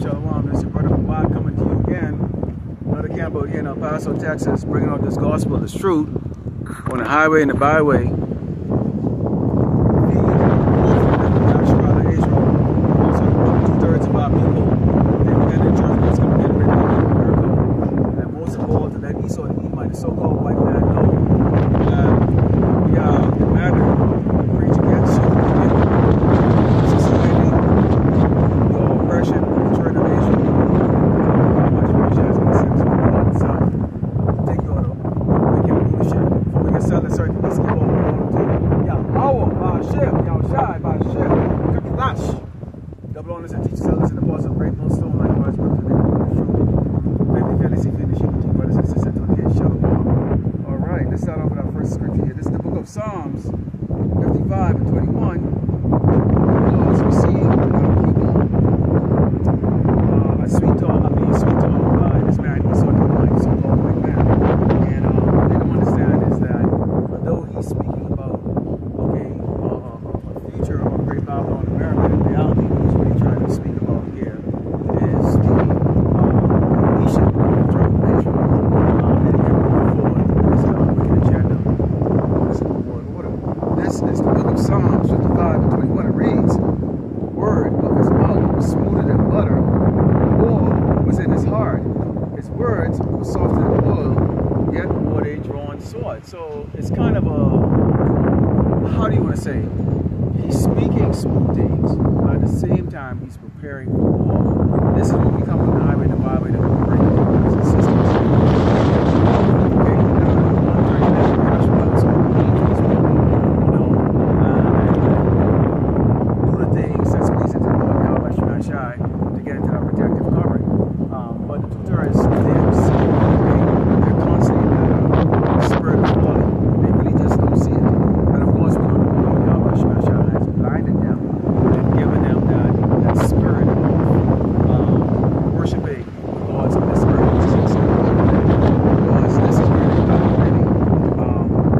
Shalom. This is your brother Muhammad coming to you again. Another camp out here in El Paso, Texas, bringing out this gospel, this truth, on the highway and the byway. Two-thirds of our people, they began their church, it's going to get rid of America. And most of all, to let Esau the Edomite, the so-called white man, know that we are demanding to preach against society, the oppression, the church of Asia. How much pressure has been sent to the Son. Take your wicked leadership. For we can sell a certain piece of gold to Yahweh, Hashem, Yahushai, Hashem, Kakilash. Double honors and teachers, elders, and apostles, break no stone likewise, but to the truth. Faithfully, fairly, finish equal to brothers and sisters, to the Shalom. Alright, let's start off with our first scripture here. This is the book of Psalms 55 and 21. As we see our people, a sweet talk by this man, Esau the Edomite, so-called white man. And they don't understand is that although he's speaking about, a future of a great Babylon America, in reality, what he's trying to speak about here is the nation of the tribe of Israel. And here moving forward, this wicked agenda. This is the world order. This is the book of Psalms 55 and 21. It reads, "The word of his mouth was smoother than butter, war was in his heart. His words were softer than oil, yet were they drawn sword." So it's kind of a, how do you want to say? He's speaking smooth things, but at the same time, he's preparing for war. This is when we come from the highway and the byway that we bring to brothers and sisters. Okay, now the 139 Joshua is going to lead to this morning, do the things that's pleasing to the Lord, Yahweh Shai, to get into that protective covering. But the two-thirds, they're seeing, they're constantly in the spirit of falling. They really just don't see it. And of course, we don't know what Yahweh Shai has blinded them and given them that spirit of worshiping the gods of this earth. Because this is where they got really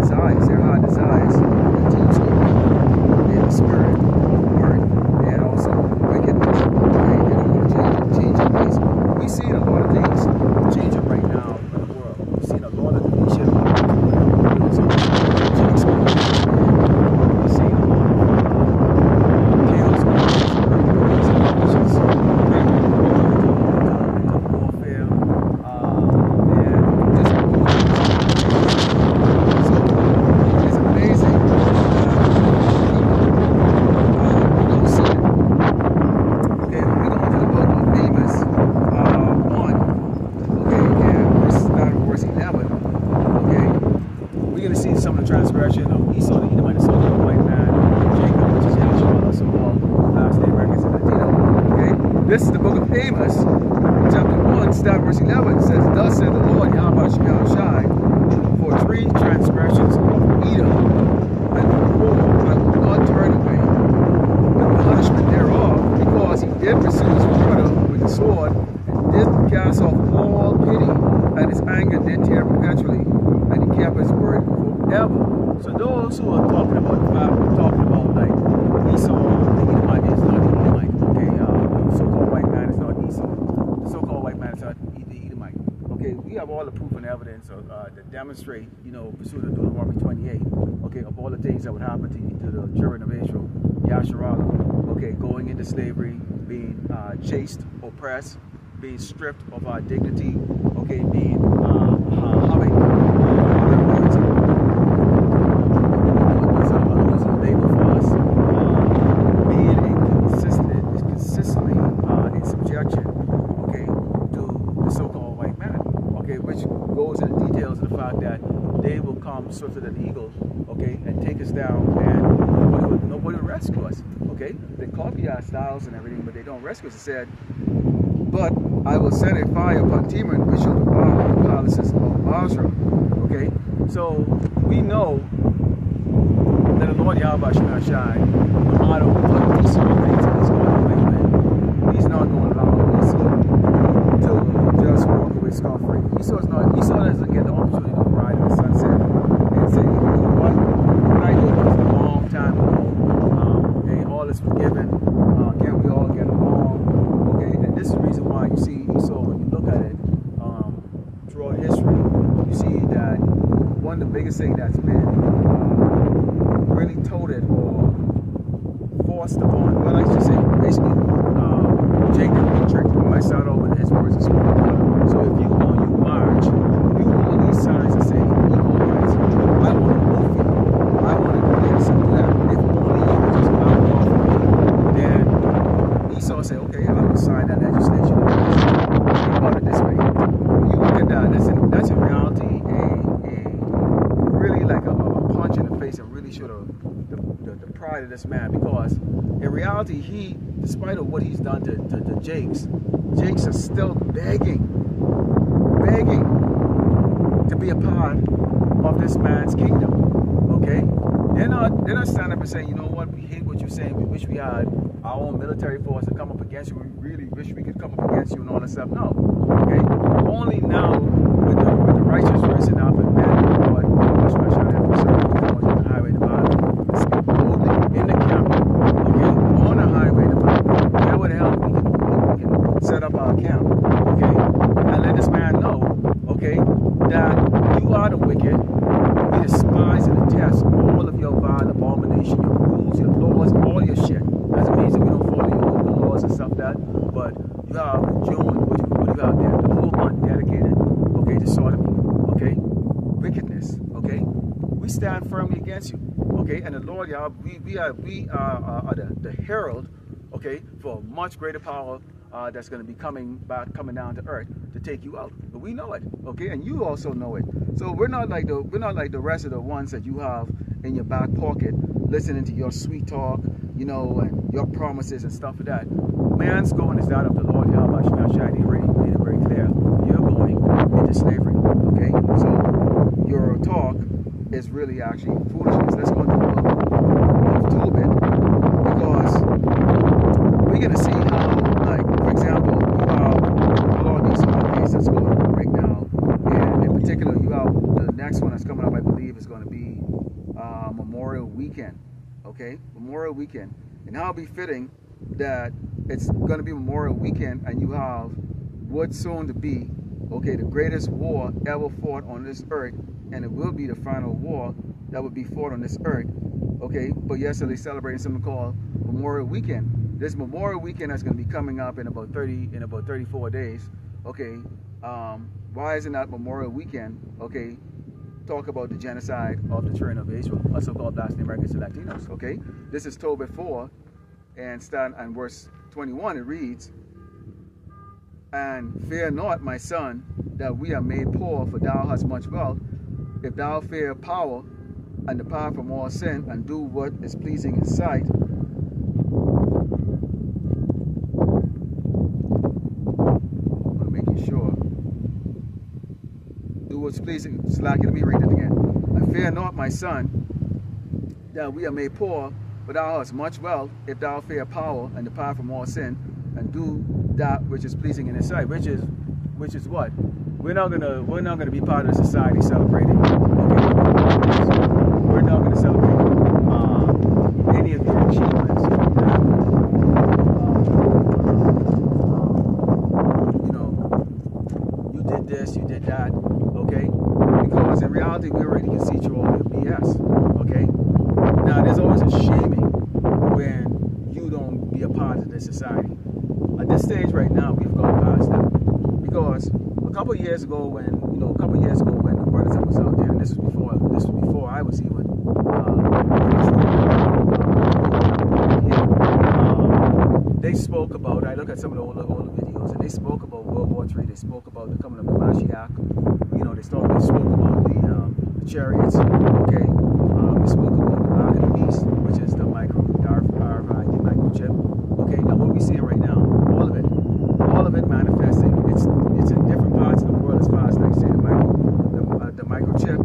desires, their high desires, the teams in the spirit of the word, and also wickedness. They don't want to change their ways. We've seen a lot of things changing right now in the world. We've seen a lot of deletion. We've seen a lot of chaos going on. We've seen a lot of chaos going on. Organizations, warfare, and just so it's amazing we don't see it. Okay, when we go into the book of Amos 1, and verse 9 and verse 11, we're going to see some of the transgression of Esau the Edomite, the so-called white man, Jacob, which is Yahshua, so called last name records in Latino. This is the book of Amos, chapter 1, start verse 11. It says, "Thus said the Lord, Yahweh Shai, for 3 transgressions of Edom, and behold, I will not turn away the punishment thereof, because he did pursue his brother with the sword, and did cast off all pity, and his anger did tear perpetually, and he kept his word forever." So those who are talking about the Bible, talking about like Esau, the Edomite is not the Edomite. The so-called white man is not Esau. The so-called white man is not the Edomite. Okay, we have all the proof and evidence that demonstrate, pursuant to Deuteronomy 28, of all the things that would happen to the children of Israel. Yasharala, going into slavery, being chased, oppressed, being stripped of our dignity, being labor for us, being consistently in subjection, to the so-called white man, which goes into details of the fact that they will come swifter than the eagle, and take us down, and nobody will rescue us, They copy our styles and everything, but they don't rescue us. It said, "But I will set a fire upon Teman, which shall devour the palaces of Basra." So we know that the Lord Yahweh Shai, no matter what Esau thinks he's going away with, he's not going to allow Esau to just walk away scot-free. Esau doesn't get the opportunity to ride in the sunset and say, "You know what? What I did was a long time ago. All is forgiven. Can we all get along?" And this is the reason say that's been really toted or forced upon. Well, I should say basically Jacob tricked. I might start over with his words and so on. So if you march, you all these signs and say, equal rights. I want to move you. I want to do this and do that. If only you would just back off of me, then Esau said, okay, I will sign that legislation. Think about it this way. When you look at that, that's in reality really like a punch in the face and really show the pride of this man, because in reality, he, despite of what he's done to Jakes are still begging to be a part of this man's kingdom. Okay? They're not standing up and saying, you know what, we hate what you're saying, we wish we had our own military force to come up against you, we really wish we could come up against you and all that stuff. No. Okay? Only now with the righteous rising up and men of the Lord, on the highway to battle, speak boldly in the camp, okay, on the highway to battle, wherever the hell we can set up our camp, okay, and let this man know, okay, that you are the wicked, we despise and detest all of your vile abomination, your rules, your laws, all your shit. That means that we don't follow your laws and stuff that, but you have June, what you have there, the whole month dedicated, okay, to sodomy, okay, wickedness, okay. We stand firmly against you, okay, and the Lord, y'all, we are the herald, okay, for a much greater power that's going to be coming down to earth to take you out. But we know it, okay, and you also know it. So we're not like the rest of the ones that you have in your back pocket, listening to your sweet talk, you know, and your promises and stuff like that. Man's going is that of the Lord Yahweh. He already made it very clear. You're going into slavery, okay. So your talk is really actually foolishness. Let's go into the book of Tobit, because we're going to see how, like, for example, you have all these holidays that's going on right now, and in particular, you have the next one that's coming up, I believe, is going to be Memorial Weekend, okay? Memorial Weekend. And how be fitting that it's going to be Memorial Weekend and you have what's soon to be, okay, the greatest war ever fought on this earth, and it will be the final war that would be fought on this earth, okay? But yesterday celebrating something called Memorial Weekend. This Memorial Weekend is going to be coming up in about 34 days, okay? Why isn't that Memorial Weekend, okay, talk about the genocide of the children of Israel, also called Black Americans and Latinos, okay? This is Tobit 4, and starting on verse 21, it reads, "And fear not, my son, that we are made poor, for thou hast much wealth. If thou fear power, and depart from all sin, and do what is pleasing in sight." I'm making sure. Do what's pleasing. Slack, let me read it again. "And fear not, my son, that we are made poor, for thou hast much wealth. If thou fear power, and depart from all sin, and do that which is pleasing in his sight." Which is what? We're not gonna be part of the society celebrating. Okay, we're not gonna celebrate any of your achievements. You know, you did this, you did that. Okay, because in reality, we already can see through all your BS. Okay, now there's always a shaming when you don't be a part of this society. At this stage right now, we've gone past that, because a couple of years ago when the brothers that was out there, and this was before I was even they spoke about, I look at some of the older videos, and they spoke about World War III, they spoke about the coming of the Mashiach, you know, they spoke about the chariots, okay, they spoke about the mark of the beast, which is the RFID microchip, okay. Now what we seeing right now, all of it manifesting, it's in different parts of the world, as far as, like, say, the microchip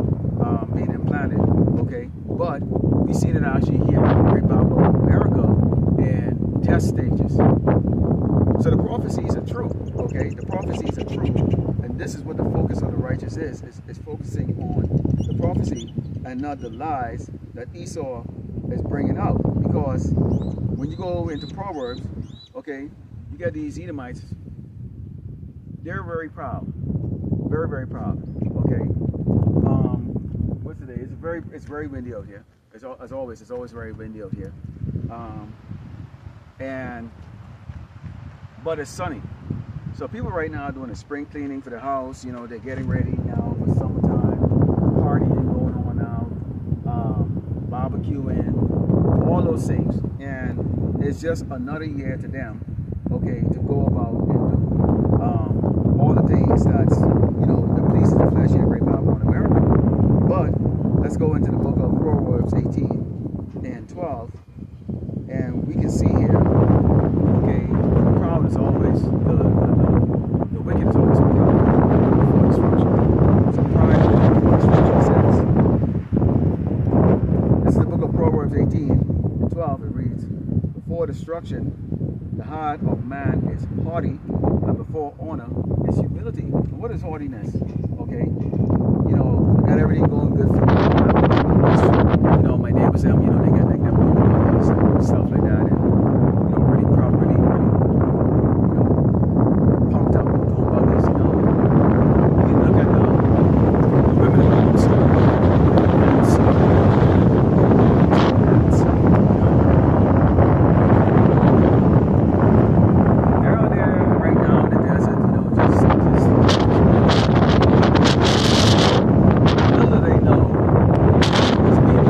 being implanted, okay, but we seen it actually here in the Great Bible of America in test stages. So the prophecies are true, okay, the prophecies are true, and this is what the focus of the righteous is focusing on the prophecy and not the lies that Esau is bringing out. Because when you go into Proverbs, okay, you get these Edomites, they're very proud, very, very proud, okay. What's today? it's very windy out here. As always, it's always very windy out here. But it's sunny. So people right now are doing a spring cleaning for the house. You know, they're getting ready now for summertime. Partying going on now. Barbecuing, all those things. And it's just another year to them, okay, to go about and do all the things that's, you know, the pleases of the flesh and great power on America. But let's go into the book of Proverbs 18 and 12, and we can see here, okay, the proud is always, the wicked is always proud before destruction. So pride before destruction says, this is the book of Proverbs 18 and 12, it reads, before destruction, the heart of man is haughty, and before honor is humility. What is haughtiness? Okay, you know, I got everything going good for me. You know, my neighbors, you know, they get like them and stuff like that, and you know, really properly, you know, pumped up, doing buggies, you know. You look at the women in the house, they're out there right now in the desert, you know, just little do they know it's being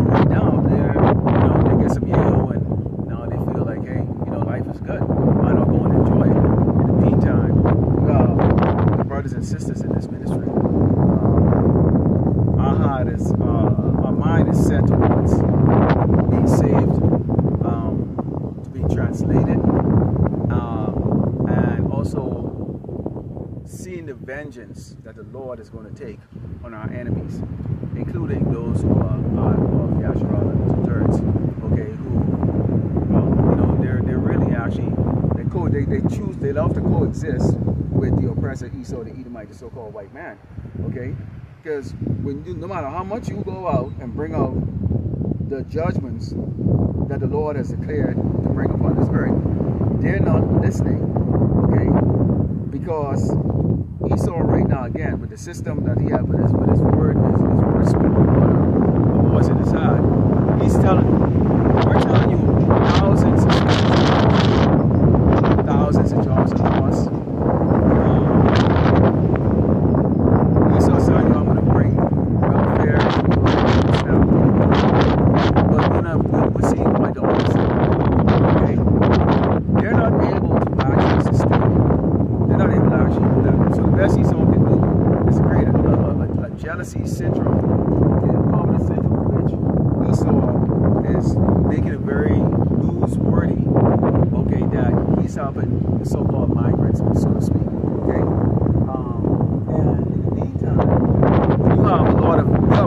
right now they're, you know, they get some yellow and now they feel like, hey, you know, life is good. Why not go and enjoy it? In the meantime, the brothers and sisters in this ministry, our mind is set towards being saved, to be translated, and also seeing the vengeance that the Lord is going to take on our enemies, including those who are of Yasharala to thirds, okay, who, you know, they're really actually, they love to coexist with the oppressor Esau, the Edomite, the so-called white man, okay? Because no matter how much you go out and bring out the judgments that the Lord has declared to bring upon this earth, they're not listening, okay? Because Esau right now, again, with the system that he has with his word, his word spoken, the voice in his heart, we're telling you thousands of jobs are lost. Esau's telling you, I'm going to bring welfare, but we're seeing quite the opposite. Okay? They're not able to actually sustain it. They're not able to actually do that. So the best Esau can do is create a jealousy syndrome, a covenant syndrome, which Esau is making it very newsworthy, okay, that he's helping the so-called migrants, so to speak, okay? And in the meantime, you have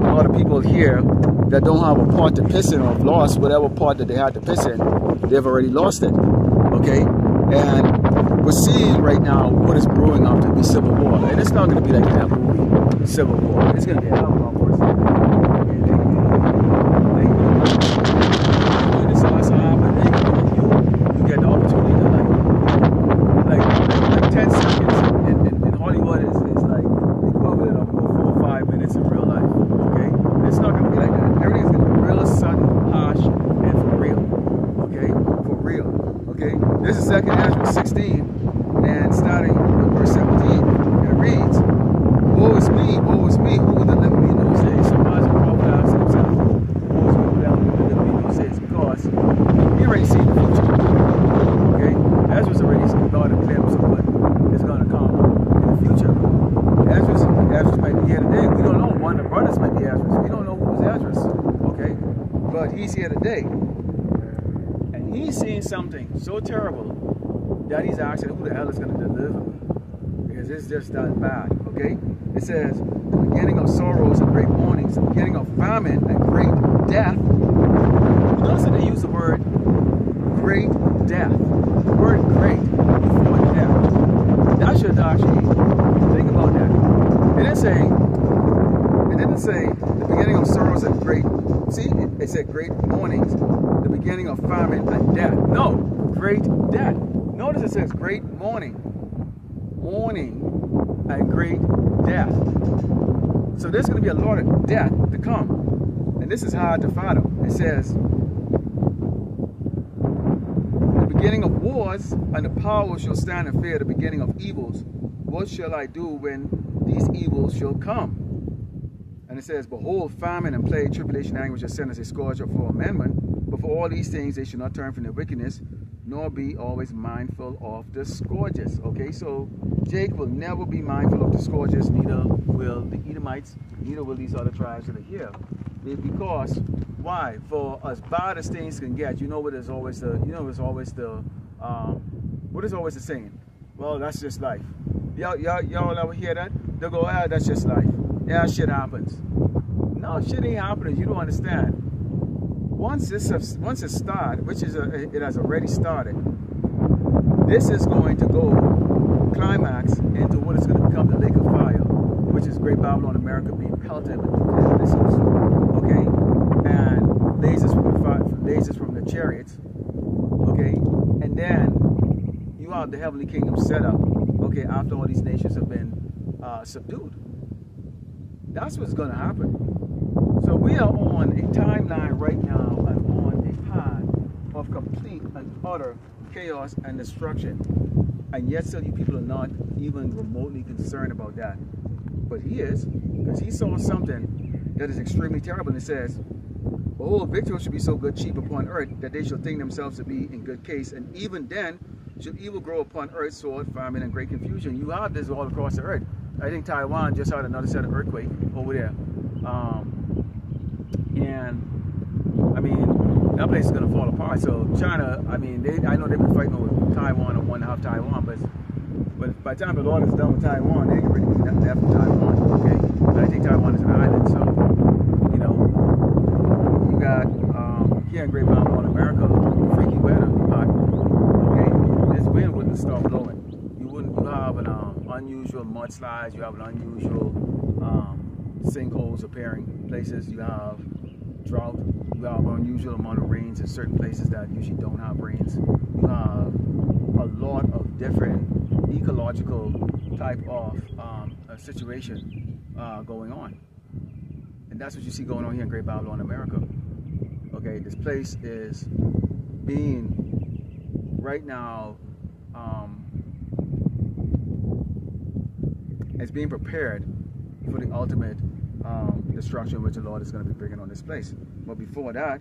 a lot of people here that don't have a part to piss in or have lost whatever part that they had to piss in. They've already lost it, okay? And we're seeing right now what is brewing up to be civil war. And it's not going to be like that movie, Civil War. It's going to be a hell of a lot worse. You get the opportunity to like 10 seconds in Hollywood is like the equivalent of 4 or 5 minutes in real life. Okay, it's not going to be like that. Everything's going to be real, sudden, harsh, and for real. Okay, for real. Okay, this is 2nd Ezra 16, and starting with verse 17, it reads, "Woe is me, who will deliver me in those days?" Sometimes the prophet asks himself, "Woe is me, who will deliver me in those days?" Because he already seen the future. Okay, Ezra's already got a glimpse of what is going to come in the future. Ezra's might be here today. We don't know. One of the brothers might be Ezra's. We don't know who was Ezra's. Okay, but he's here today, and he's seeing something so terrible that he's asking, who the hell is going to deliver me? Because it's just that bad. Okay, it says the beginning of sorrows and great mournings, the beginning of famine and great death. You notice that they use the word great death. The word great before death. That should actually think about that. It didn't say the beginning of sorrows and see, it said great mournings, the beginning of famine and death. No, great death. Notice it says great mourning and great death. So there's going to be a lot of death to come. And this is hard to fathom. It says, the beginning of wars, and the power shall stand in fear, the beginning of evils. What shall I do when these evils shall come? And it says, behold, famine and plague, tribulation, anguish, are sent as a scourge for amendment. But for all these things they should not turn from their wickedness, nor be always mindful of the scourges. Okay, so Jake will never be mindful of the scourges, neither will the Edomites, neither will these other tribes that are here. Because, why? For as bad as things can get, you know what is always the, what is always the saying? Well, that's just life. Y'all ever hear that? They'll go, ah, that's just life. Yeah, shit happens. No, shit ain't happening. You don't understand. Once it starts, which is it has already started, this is going to go climax into what is going to become the lake of fire, which is Great Babylon, America being pelted with missiles, okay, and lasers from the chariots, okay, and then you have the heavenly kingdom set up, okay, after all these nations have been subdued. That's what's going to happen. So we are on a timeline right now and on a path of complete and utter chaos and destruction. And yet still you people are not even remotely concerned about that. But he is, because he saw something that is extremely terrible. And it says, behold, victuals should be so good cheap upon earth that they shall think themselves to be in good case. And even then shall evil grow upon earth, sword, famine, and great confusion. You have this all across the earth. I think Taiwan just had another set of earthquake over there. And I mean, that place is going to fall apart. So China, I mean, I know they've been fighting over Taiwan and one half Taiwan, but by the time the Lord is done with Taiwan, they can really be nothing left from Taiwan, okay? But I think Taiwan is an island, so, you know, you got, here in Great Babylon, America, freaky weather, hot, okay? This wind wouldn't stop blowing. You have an unusual mudslides, you have an unusual sinkholes appearing places, you have drought, you have an unusual amount of rains in certain places that usually don't have rains. You have a lot of different ecological type of situation going on. And that's what you see going on here in Great Babylon, America. Okay, this place is being, right now, it's being prepared for the ultimate destruction which the Lord is going to be bringing on this place. But before that,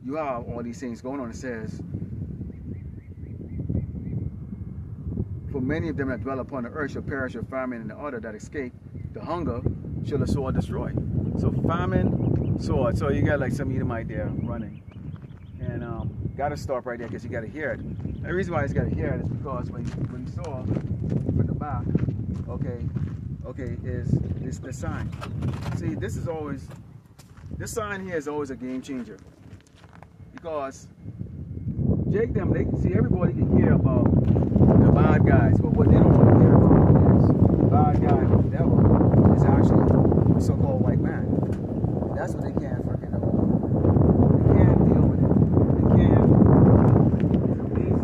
you have all these things going on. It says, for many of them that dwell upon the earth shall perish of famine, and the other that escape the hunger shall the sword destroy. So famine, sword. So you got like some Edomite there running. And got to stop right there because you got to hear it. And the reason why he's got to hear it is because when you saw from the back, okay, is the sign. See, this sign here is always a game changer. Because Jake them, see, everybody can hear about the bad guys, but what they don't want to hear about is the bad guy or the devil is actually the so-called white man. And that's what they can't freaking know. They can't deal with it. They can't. It's amazing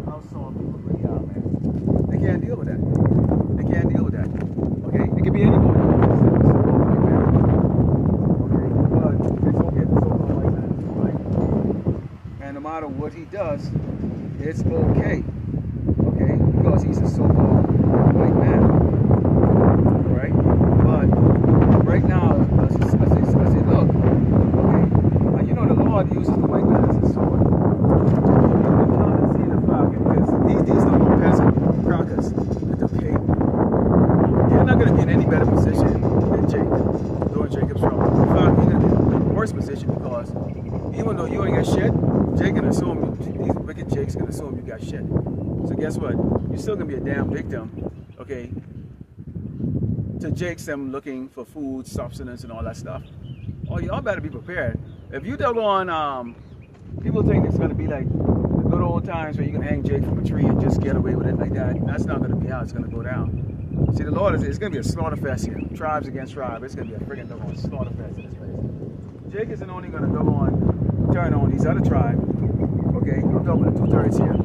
how soft people really are, man. They can't deal with that. They can't deal with that. Okay? It could be anybody. No matter what he does, it's okay, because he's a so-called white man, right? But right now, as they look, okay, and you know the Lord uses the white man as a sword. You can't see the fact, because these are peasant crackers, okay? You're not going to be in any better position than Jacob, where Jacob's from. In fact, you're going to be in a worse position, because even though you ain't got shit, Jake can assume, these wicked Jakes can assume you got shit. So guess what? You're still gonna be a damn victim, okay, to Jake's them looking for food, substance, and all that stuff. Oh, y'all better be prepared. If you on, people think it's gonna be like the good old times where you can hang Jake from a tree and just get away with it like that. That's not gonna be how it's gonna go down. See, the Lord is, it's going to be a slaughter fest here. Tribes against tribes. It's going to be a friggin' doggone slaughter fest in this place. Jake isn't only going to turn on these other tribes. Okay, I'm talking about the 2/3 here.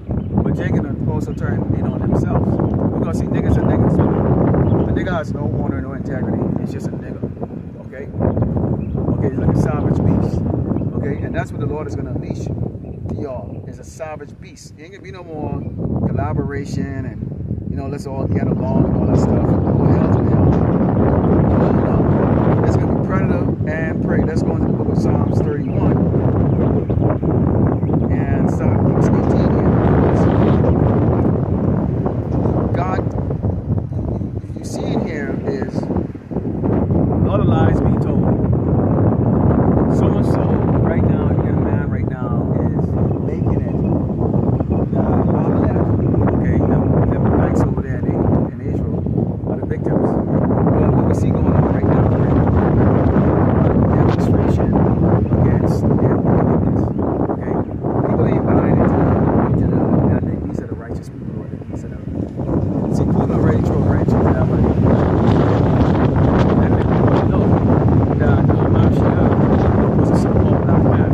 But Jake going to also turn in on themselves. Because see, niggas are niggas. A nigga has no honor, no integrity. It's just a nigga. Okay? Okay, he's like a savage beast. Okay, and that's what the Lord is going to unleash to y'all. Is a savage beast. There ain't going to be no more collaboration and, you know, let's all get along and all that stuff. Go hell to hell. No. It's going to be predator and prey. Let's go into the book of Psalms 31 and start verse 18 here. God, you see in here is a lot of lies being told. So much so, right now, you get a man right now is making it okay, them banks over there in Israel are the victims. But what we see going on right now is a demonstration against their wickedness. Okay? People ain't buying into the I think these are the righteous people, or these are the see, people are ready to throw wrenches at everybody. And people know that Imam Shia was a so-called black man.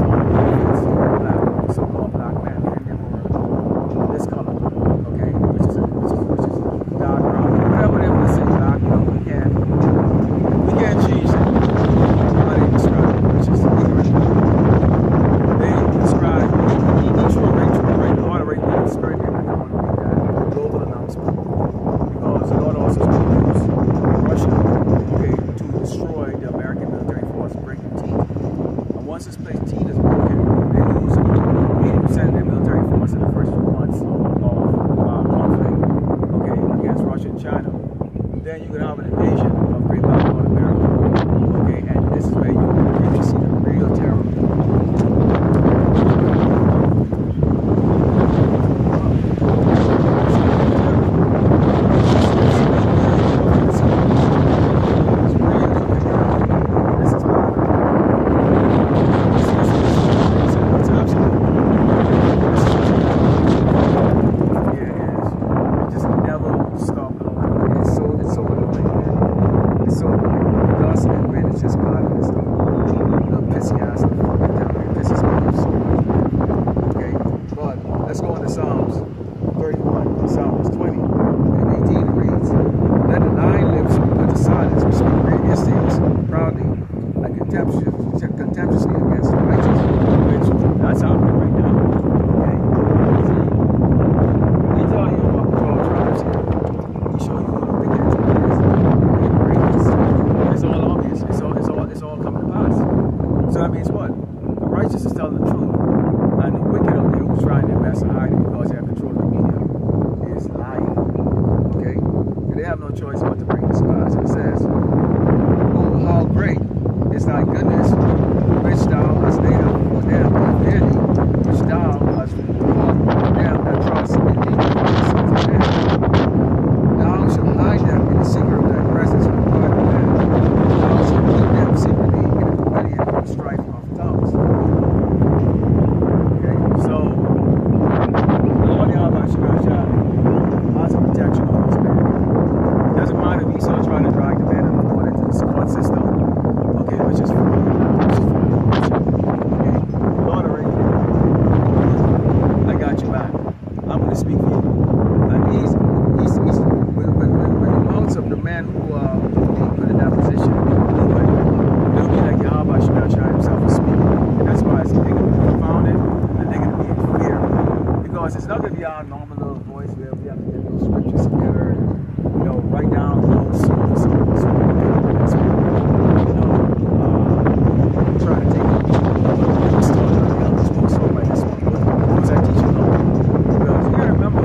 So-called black man, and they were this color, okay, which is dark brown, whatever they want to say, black, you know, we can't change it. How they describe it, which is ignorant. They describe each one right order right there, spirit and everything on that global announcement. Because the Lord also is going to use Russia, okay, to destroy the American military force, breaking teeth. And once this place teeth is broken, they lose 80% of their military force in the first few months of conflict, okay, against Russia and China. Then you could have an invasion of Great Babylon America, okay, and this is where you really see the real terror. Let's go into Psalms 31, Psalms 20 and 18. It reads, "Let the lying lips put to silence who speak grievous things proudly and contemptuously against the righteous," which that's happening right now. Okay? See, we tell you about the 12 tribes here. We show you the wickedness and greatness. It's all obvious. It's all coming to pass. So that means what? The righteous is telling the truth. And the wicked out there who's trying their best to hide it because they have control of the media is lying. Okay? And they have no choice but to bring this to pass. It says, "Oh, how great is thy goodness, which thou hast laid up for them that fear thee, which thou hast brought them that trust in thee from the sons of men. Thou shalt hide them in the secret of thy presence from the part of men. Thou shalt keep them secretly in the pavilion from the strife of tongues." So, the Lord Yahweh has a protection on this man. It doesn't matter if Esau trying to drag the man of the Lord into the court system, okay, which is for okay, Lord already, I got you back. I'm going to speak for you. And he's when the mouths of the man who being put in that position, it'll be like Yahweh himself is speaking. And that's why they're going to be confounded. They're going to be in fear, because it's not going to be our normal little voice where we have to get those scriptures together and, you know, write down notes, trying to take this one by this one. Because I teach you know. Because you got to remember,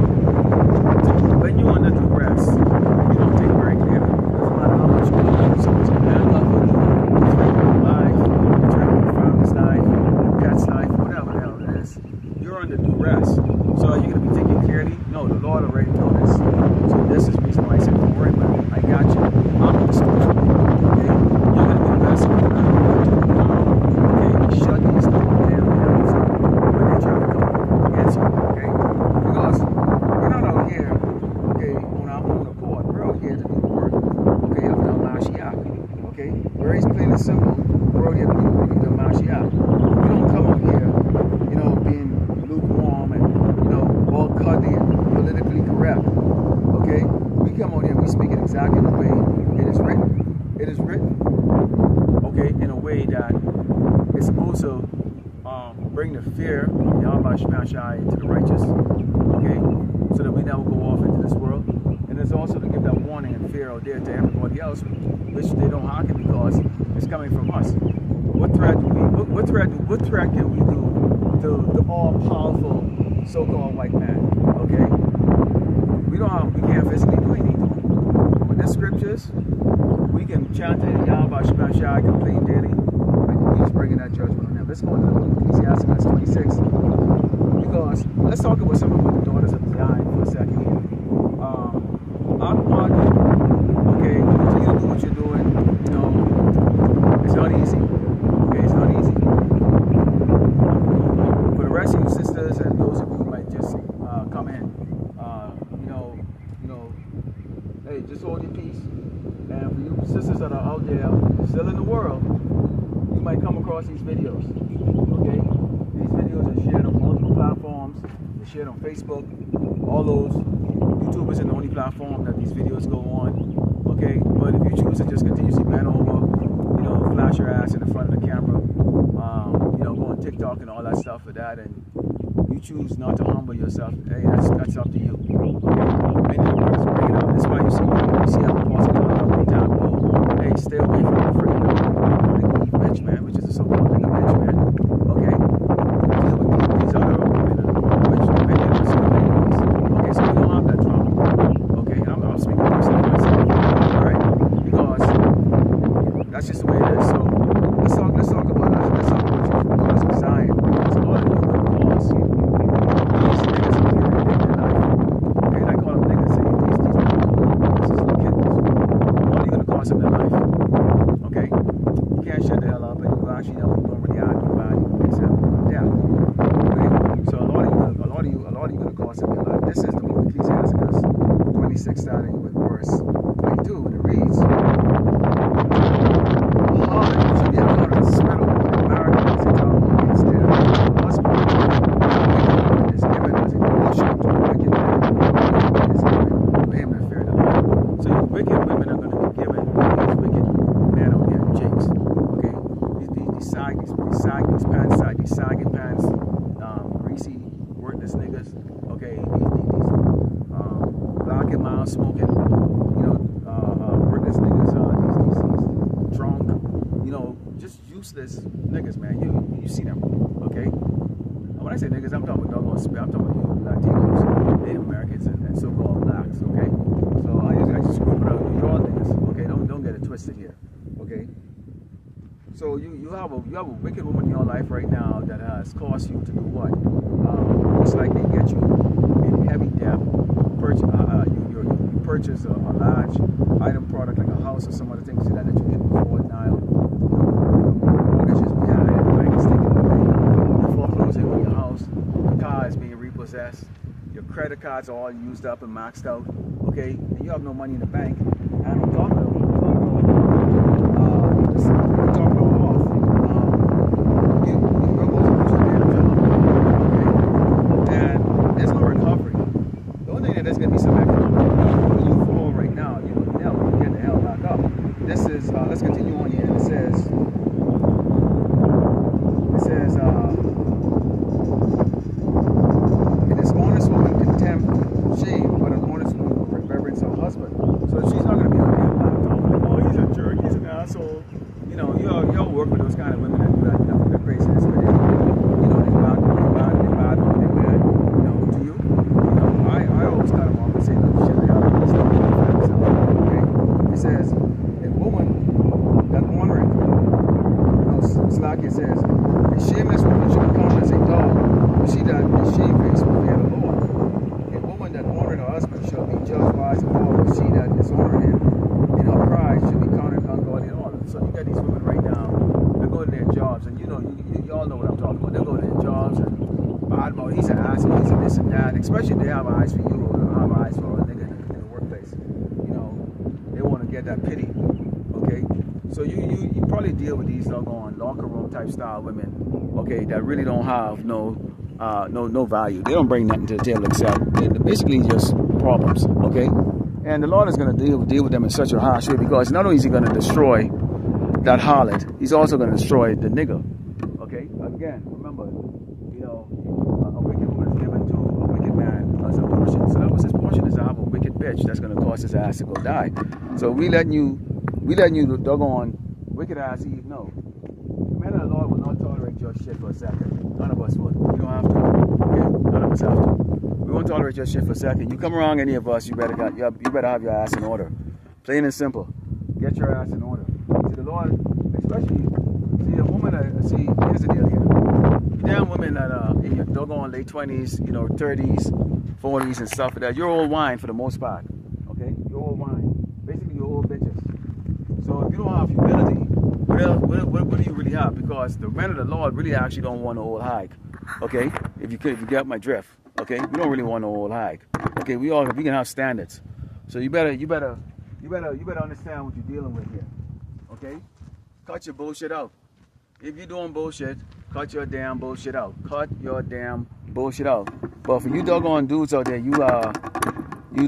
when you're under duress, you don't take very clearly. It doesn't matter how much you know. Someone's going to handle up with you. It's like your life, it's like your family's life, your pet's life, whatever the hell it is. You're under duress, so you're going to be taking care of yeah. We don't come out here, you know, being lukewarm and, you know, all cuddly and politically correct. Okay? We come out here and we speak it exactly the way it is written. It is written, okay, in a way that it's supposed to bring the fear of Yahweh Shemashai to the righteous, okay, so that we never go off into this world. And it's also to give that warning and fear out there to everybody else, which they don't hearken because it's coming from us. What threat can we do to the all-powerful so-called white man? Okay, we can't physically do anything to him. With the scriptures, we can chant it, Yahweh Shemashai, complain daily, and he's bringing that judgment on them. Let's go into the book of Ecclesiastes 26, because let's talk about some of the daughters of Zion for a second here. Okay, continue to do what you're doing. You know, it's not easy. Okay, it's not easy. For the rest of you sisters and those of you who might just come in, hey, just hold your peace. And for you sisters that are out there, still in the world, you might come across these videos. Okay, these videos are shared on multiple platforms. They're shared on Facebook. All those. YouTube isn't the only platform that these videos go on, okay? But if you choose to just continuously bend over, you know, flash your ass in the front of the camera, you know, go on TikTok and all that stuff for that, and you choose not to humble yourself, hey, that's up to you, okay? Many of the words bring it up. That's why you see how the Paso talking about many times, well, hey, stay away from the freaking Eve bitch, man, which is a so-called nigga bitch, man, okay? Deal with these other women, which many of us do anyways. Okay, so we don't have that trauma. Okay, I'm speaking for myself, alright? Because that's just the way it is. So let's talk about you daughters of Zion. Because a lot of you are going to cause these niggas out here in their life. Okay, and I call them niggas, these little kittens. A lot of you are going to cause them in their life. Okay? You can't shut the hell up and you actually know you don't really add no value except death. Okay? So a lot of you are going to cause them in your life. This is the book of Ecclesiastes 26, starting with verse 22, and it reads, "A harlot should be a daughter of spittle, and a married woman is a child against their husband. A wicked woman is given as a portion to a wicked man, and a wicked woman is given to him that fear the Lord." So you wicked women are going to be given to these wicked men out here, jakes. Okay? These sagging pants, greasy, worthless niggas. Okay, these black and mild smoking, you know, worthless niggas, these drunk, you know, just useless niggas, man. You see them, okay? When I say niggas, I'm talking about doggone, I'm talking about you Latinos, Native Americans, and so-called blacks, okay? So I just group it out. You're all niggas, okay? Don't get it twisted here, okay? So you have a wicked woman in your life right now that has caused you to do what? Most likely get you in heavy debt. You purchase a large item product like a house or some other things that you can afford now. Mortgages behind, bank is taking away. You're foreclosing on your house. The car is being repossessed. Your credit cards are all used up and maxed out. Okay, and you have no money in the bank. And on top of it, there's going to be some economic when you fall right now, you never get the hell back up. This is, let's continue on here. It says, it is honest woman contempt shame, but an honest woman reverence her husband. So she's not going to be on there talking, oh, he's a jerk, he's an asshole. You know, you all work with those kind of women that do that craziness, but you know, they're bad, you know, to you. I always got them off and say, look, shit, they are okay? It says, a woman that honoreth, you know, Slakia says, a shameless woman should be counted as a dog, but she that is shamefaced will fear the Lord. A woman that honored her husband shall be judged wise and all, but she that dishonored him in her pride should be counted ungodly in all. So you got these women right now, they go to their jobs, and you know, you all know what I'm talking about. They go to their jobs and bad about he's an asshole, he's a this and that, especially if they have eyes for you or have eyes for a nigga in the workplace. You know, they want to get that pity. Okay? So you probably deal with these doggone locker room type style women, okay, that really don't have no value. They don't bring nothing to the table except basically just problems, okay? And the Lord is going to deal with them in such a harsh way, because not only is he going to destroy that harlot, he's also going to destroy the nigger, okay? Again, remember, you know, a wicked woman is given to a wicked man as a portion. So that was his portion, is to have a wicked bitch that's going to cause his ass to go die. So we letting you doggone wicked ass Eve know. The man of the Lord will not tolerate your shit for a second. None of us would. You don't have to. Okay? None of us have to. We won't tolerate your shit for a second. You come around any of us, you better have your ass in order. Plain and simple. Get your ass in order. See, the Lord, especially, see, a woman, here's the deal here. You damn women that are in your doggone late 20s, you know, 30s, 40s and stuff like that, you're old wine for the most part. Okay? You're old wine. Basically, you're old bitches. So if you don't have humility, what do you really have? Because the men of the Lord really actually don't want no old hag. Okay? If you get my drift. Okay? We don't really want no old hag. Okay? We can have standards. So you better understand what you're dealing with here. Okay? Cut your bullshit out. If you're doing bullshit, cut your damn bullshit out. Cut your damn bullshit out. But for you doggone dudes out there, you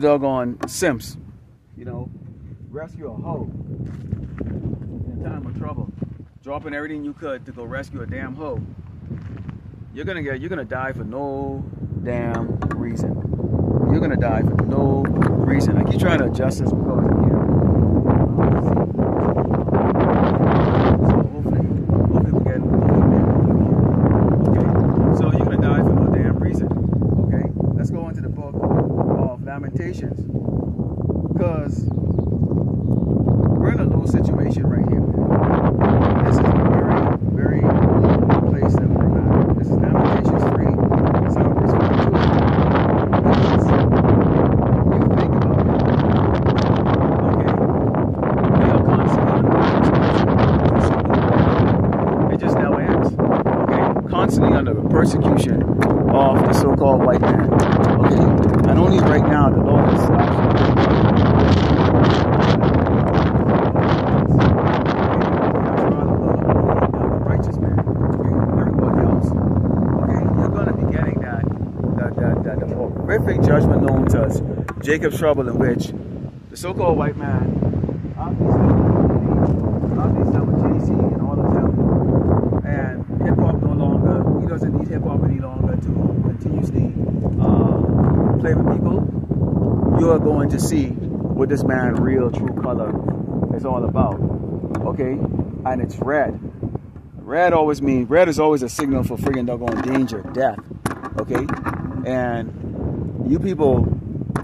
doggone simps, you know, rescue a hoe in a time of trouble, dropping everything you could to go rescue a damn hoe. You're gonna die for no damn reason. You're gonna die for no reason. I keep trying to adjust this because I can't. So hopefully we get okay. So you're gonna die for no damn reason. Okay. Let's go into the book of Lamentations, because we're in a low situation right here, man. This is a very, very low place that we're at. This is Lamentations 3, 7 verse 52. Because you think about it, okay, we are constantly under persecution. It just never ends. Okay, constantly under the persecution of the so-called white man. Okay, and only right now the Lord is horrific judgment known as Jacob's trouble, in which the so-called white man, obviously with Jay-Z and all of them, and hip-hop no longer, he doesn't need hip-hop any longer to continuously play with people. You are going to see what this man's real true color is all about. Okay? And it's red. Red is always a signal for friggin' doggone danger, death. Okay? And you people,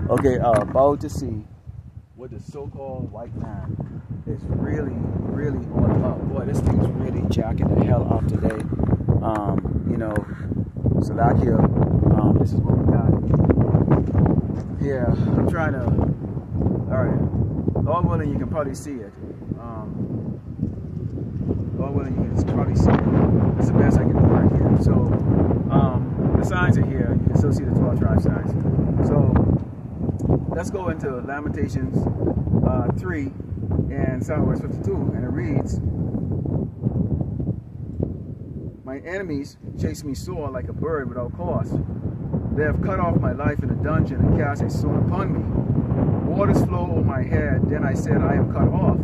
okay, are about to see what the so-called white man is really, really all about. Boy, this thing's really jacking the hell up today. You know, Slovakia, this is what we got. Yeah, I'm trying to, alright, Lord willing, you can probably see it. Lord willing, you can probably see it. That's the best I can do right here. So, the signs are here. You can still see the 12 tribe signs. So let's go into Lamentations 3 and 7 verse 52, and it reads, "My enemies chase me sore like a bird without cause. They have cut off my life in a dungeon and cast a stone upon me. Waters flow over my head. Then I said, I am cut off.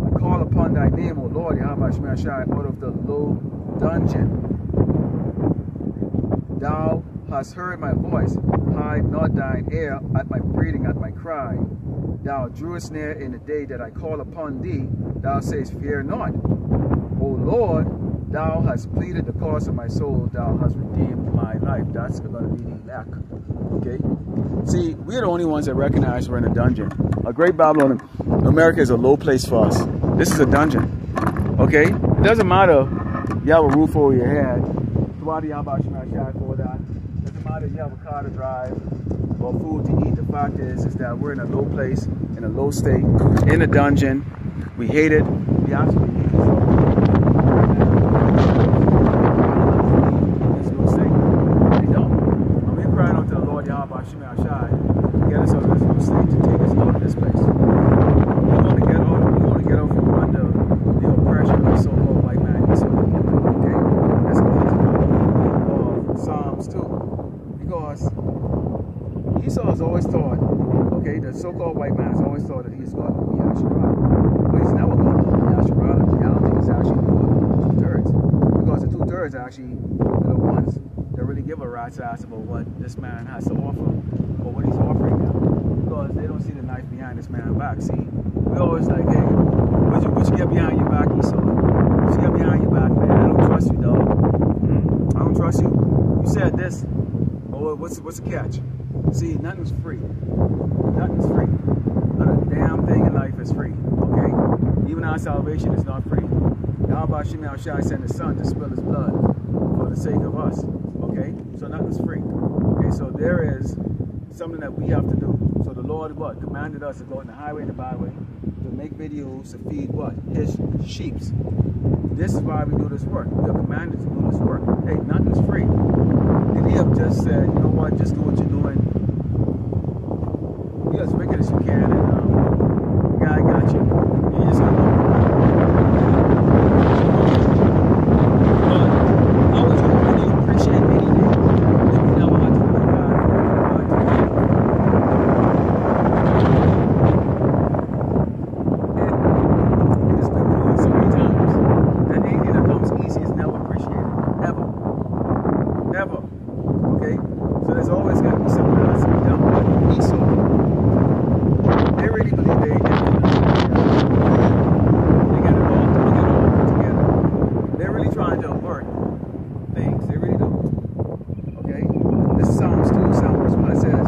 I call upon thy name, O Lord, Yahweh Shemashai, out of the low dungeon. Thou hast heard my voice. Hide not thine ear at my breathing, at my cry. Thou drewest near in the day that I call upon thee. Thou sayest, fear not. O Lord, thou hast pleaded the cause of my soul. Thou hast redeemed my life." That's going to be the elect. Okay? See, we're the only ones that recognize we're in a dungeon. A great Babylon, America is a low place for us. This is a dungeon. Okay? It doesn't matter you have a roof over your head. For that. Doesn't matter if you have a car to drive or food to eat. The fact is that we're in a low place, in a low state, in a dungeon. We hate it. We absolutely hate it. This low state. We don't. And we're crying out to the Lord Yahweh Shemashai to get us out of this low state, to take us out of this place. We want to get out from under the oppression of has always thought, okay, the so-called white man has always thought that he's going to be Yasharala. But he's never going to be Yasharala. In reality, he's actually two-thirds. Because the two-thirds actually are the ones that really give a rat's ass about what this man has to offer, or what he's offering them. Because they don't see the knife behind this man's back. See, we always like, hey, what you get behind your back, Esau? What you get behind your back, man? I don't trust you, dog. I don't trust you. You said this. Oh, what's the catch? See, nothing's free. Nothing's free. Not a damn thing in life is free. Okay? Even our salvation is not free. How about Shimei Shai sent his son to spill his blood for the sake of us? Okay? So nothing's free. Okay, so there is something that we have to do. So the Lord what? Commanded us to go in the highway and the byway to make videos to feed what? His sheeps. This is why we do this work. We are commanded to do this work. Hey, nothing's free. Did he have just said, you know what, just do what you're doing? Be as wicked as you can, and God got you. You just gonna do it. But how would you really appreciate anything if you never had to work hard to get it? It has been proven so many times that anything that comes easy is never appreciated. Ever. Ever. Okay? So there's always got to be something that has to be done. But Esau, they really believe they got it all together. They're really trying to avert things. They really do. Okay? This is Psalms 2, Psalm verse 1. It says,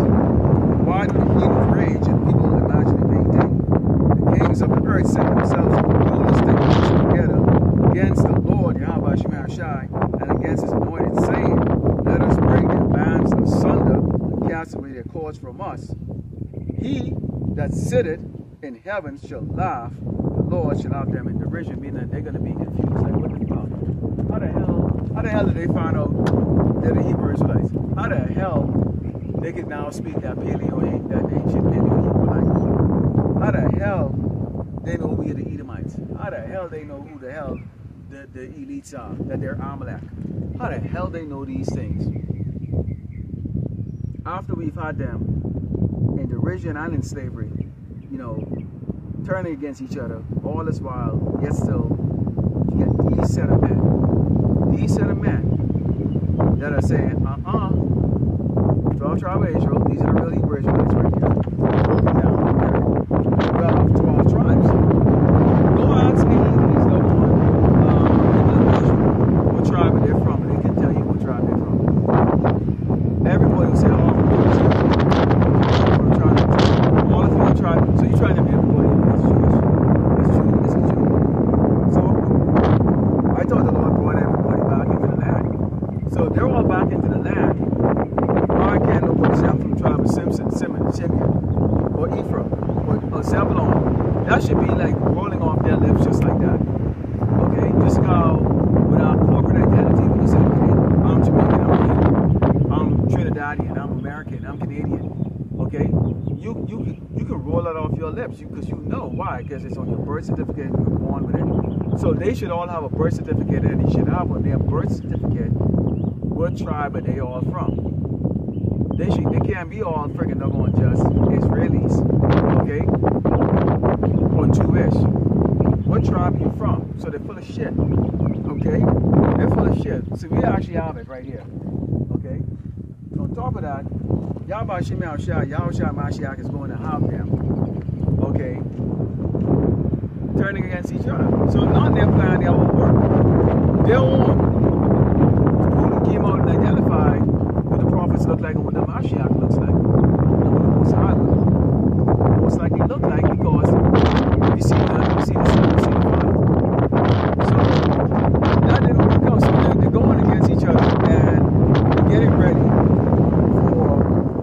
why do the heathen rage and people imagine they maintain? The kings of the earth set themselves rulers together against the Lord, Yahweh Shemai Shai, and against his anointed, saying, let us break their bands asunder and cast away their cords from us. He that sitteth in heaven shall laugh, the Lord shall have them in derision, meaning that they're going to be confused. Like, what the fuck? How the hell did they find out they're the Hebrew Israelites? How the hell they can now speak that ancient Paleo Hebrew language? How the hell they know we are the Edomites? How the hell they know who the hell the elites are, that they're Amalek? How the hell they know these things? After we've had them in derision and in slavery, you know, turning against each other, all this while, yet still, you get these set of men that are saying, 12 tribe of Israel, these are the real Hebrew Israelites right here. Broken down, you have 12 tribes. Go ask any of these people in Israel what tribe are they from, and they can tell you what tribe they're from. Everybody will say, all of you are tribal. So you're trying to be everybody that's Jewish. It's Jew, it's a Jew. So I thought the Lord brought everybody back into the land. So they're all back into the land. Why can't nobody say I'm from the tribe of Simeon, or Ephraim, or Zebulon? That should be like rolling off their lips just like that. Okay? Just how with our corporate identity, we say, okay, I'm Jamaican, I'm Haitian, I'm Trinidadian, I'm American, I'm Canadian. Okay? You can roll it off your lips because you know why, because it's on your birth certificate and you're born with it. So they should all have a birth certificate, and they should have on their birth certificate what tribe are they all from. They can't be all freaking doggone just Israelis, okay? Or Jewish. What tribe are you from? So they're full of shit, okay? They're full of shit. So we actually have it right here, okay? On top of that, Yahweh Shemai Shai, Yahweh Shai Mashiach is going to have them, okay, turning against each other. So none of their plan, their own work. Their own, who came out and identified what the prophets look like and what the Mashiach looks like. And what the Most High look like. Most likely look like, because if you see the Son, you see the Father. So that didn't work out. So they're going against each other, and they're getting ready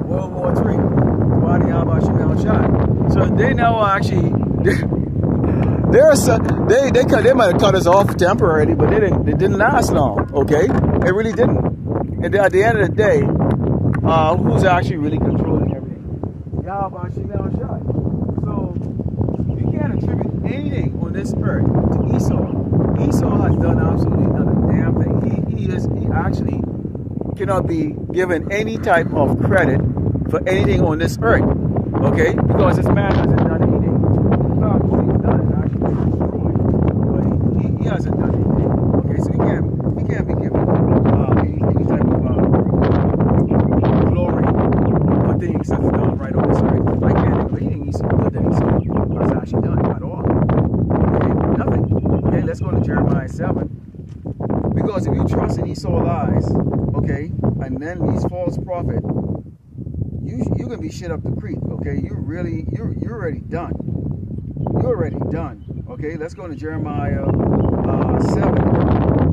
World War III. So they now actually they might have cut us off temporarily, but it didn't last long. Okay, it really didn't. And at the end of the day, who's actually really controlling everything? Yahweh Shemai Shai. So you can't attribute anything on this earth to Esau. Esau has done absolutely not a damn thing. He actually cannot be given any type of credit for anything on this earth. Okay? Because this man hasn't done anything. In fact, what he's done is actually destroyed. But he hasn't done anything. Okay, so he can't be given any type of glory for things that's done right on this earth. I can't think of anything he's good that he's actually done at all. Okay, nothing. Okay, let's go to Jeremiah 7. Because if you trust in Esau lies, okay, and then these false prophets, you're gonna be shit up the creek, okay? You're already done. You're already done. Okay, let's go to Jeremiah 7.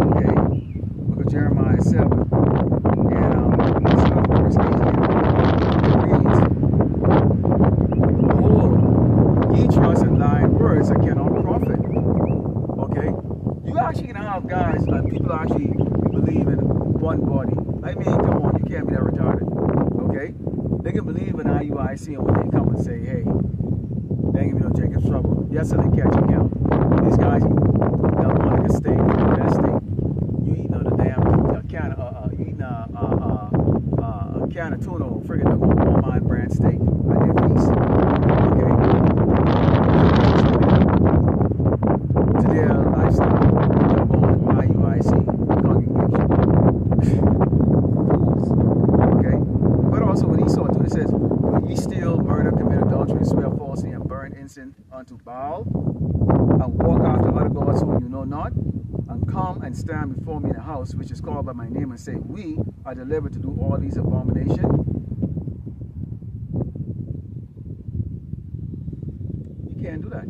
Okay, look at Jeremiah 7. And let's go to verse 8 here. It reads, "Behold, ye trust in lying words that cannot profit." Okay? You actually can have guys, like people actually believe in one body. I mean, come on, you can't be that retarded. Okay? They can believe in IUIC, and when they come and say, hey, they ain't giving no Jacob's trouble. Yes, so they catch him out. These guys eat like a steak, that steak. You eating on a damn can of can of tuna, friggin' the Walmart brand steak at their feast. Okay? To their lifestyle, they're going to IUIC congregation. Okay? But also when Esau too, it says, "When ye steal, murder, commit adultery, swear falsely, and burn incense unto Baal, and walk after other gods whom you know not, and come and stand before me in a house which is called by my name, and say, we are delivered to do all these abominations." You can't do that.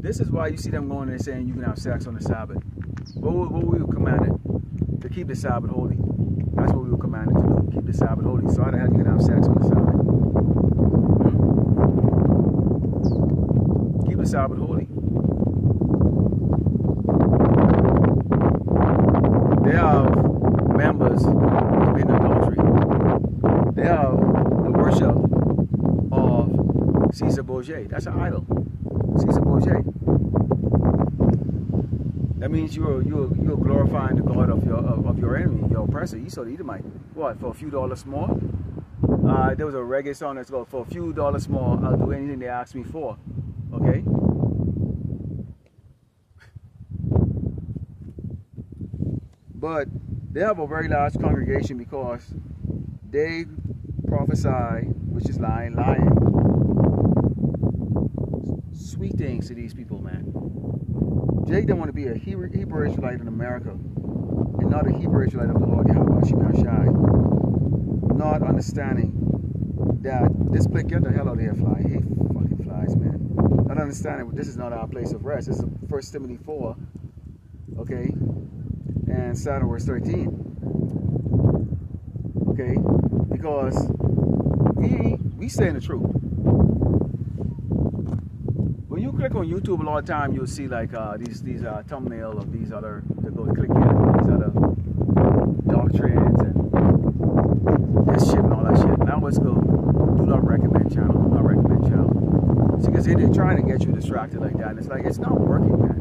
This is why you see them going there saying you can have sex on the Sabbath. What we were commanded? To keep the Sabbath holy. That's what we were commanded to do. Keep the Sabbath holy. So how the hell you can have sex on the Sabbath? Keep the Sabbath holy. They have members committing adultery. They have the worship of Caesar Borgia. That's an idol. Caesar Borgia. That means you're glorifying the God of your enemy, your oppressor. Esau the Edomite. What, for a few dollars more? There was a reggae song that's called, "For a few dollars more, I'll do anything they ask me for." Okay? But they have a very large congregation because they prophesy, which is lying, sweet things to these people, man. Jake don't want to be a Hebrew Israelite in America and not a Hebrew Israelite of the Lord Yahweh Shai. Not understanding that this place, get the hell out of here, fly. I hate fucking flies, man. Not understanding this is not our place of rest. This is 1 Timothy 4, okay, and starting verse 13. Okay, because we saying the truth. When you click on YouTube a lot of time, you'll see like these thumbnail of these other, to go click here, these other doctrines and this shit and all that shit. Now let's go, do not recommend channel, do not recommend channel. See, because they're trying to get you distracted like that, and it's like, it's not working, man.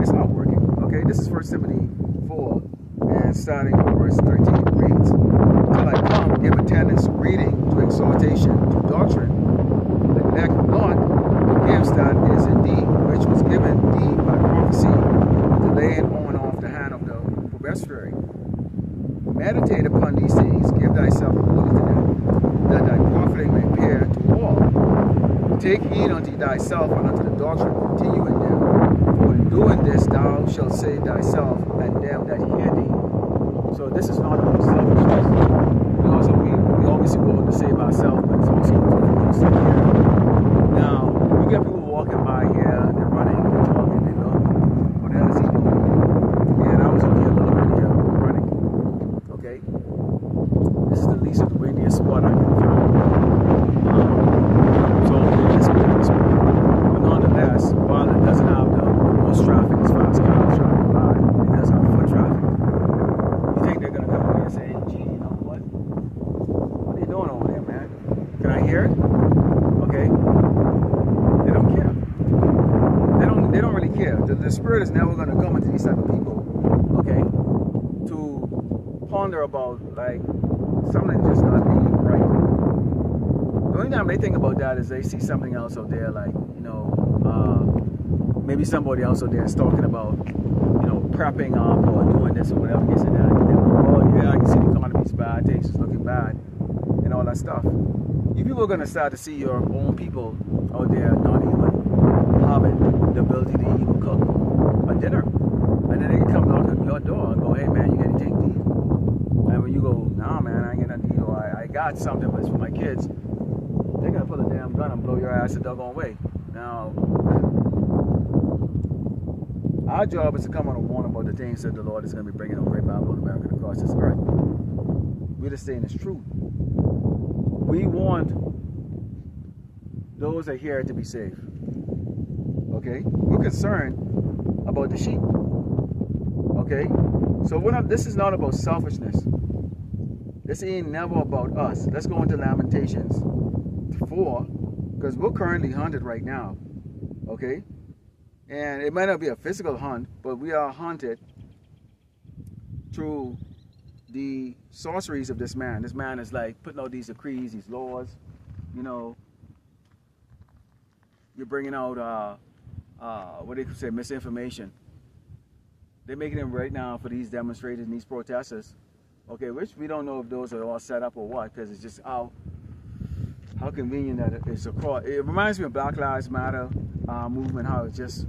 It's not working. Okay, this is 1 Timothy 4, and starting with verse 13, it reads, "Till I come, give attendance to reading, to exhortation, to doctrine. Neglect not the gifts that is in thee, which was given thee by prophecy, to lay it on off the hand of the presbytery. Meditate upon these things, give thyself wholly to them, that thy profiting may appear to all. Take heed unto thyself and unto the doctrine, continue in them. For in doing this thou shalt save thyself and them that hear thee." So this is not about selfishness. Because we obviously want to save ourselves, but it's also to save here. Now, you get people walking by here, they're running, they're talking, they look, what the hell is he doing? And I was over here a little bit here running. Okay? This is the least of the windiest spot I can find. So this particular spot. But nonetheless, while it doesn't have the most traffic as far as cars driving by, it does have foot traffic. You think they're gonna come here and say, "Gee, you know what? What are you doing over there, man? Can I hear it?" Okay? They don't care. They don't really care. The Spirit is never gonna come into these type of people, okay, to ponder about like something just not being right. The only time they think about that is they see something else out there, like, you know, maybe somebody else out there is talking about, you know, prepping up or doing this or whatever, this and that. And then, oh yeah, I can see the economy's bad, things is looking bad, and all that stuff. You people are going to start to see your own people out there not even having the ability to even cook a dinner. And then they can come knock on your door and go, hey man, you get anything to eat? And when you go, nah man, I ain't get nothing to eat, or I got something, but it's for my kids, they're going to pull a damn gun and blow your ass a doggone way. Now, our job is to come on and warn about the things that the Lord is going to be bringing on great Babylon America across this earth. We're just saying it's true. We want those that are here to be saved. Okay? We're concerned about the sheep. Okay? So this is not about selfishness. This ain't never about us. Let's go into Lamentations 4, because we're currently hunted right now. Okay? And it might not be a physical hunt, but we are hunted through the sorceries of this man. This man is like putting out these decrees, these laws. You know, you're bringing out, what they could say, misinformation. They're making them right now for these demonstrators and these protesters. Okay, which we don't know if those are all set up or what, because it's just how convenient that it's across. It reminds me of Black Lives Matter movement, how it's just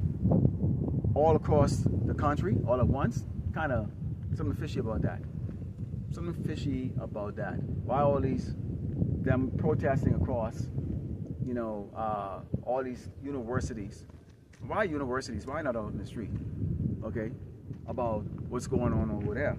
all across the country all at once. Kind of something fishy about that. Something fishy about that. Why all them protesting across, you know, all these universities? Why universities? Why not out in the street? Okay, about what's going on over there.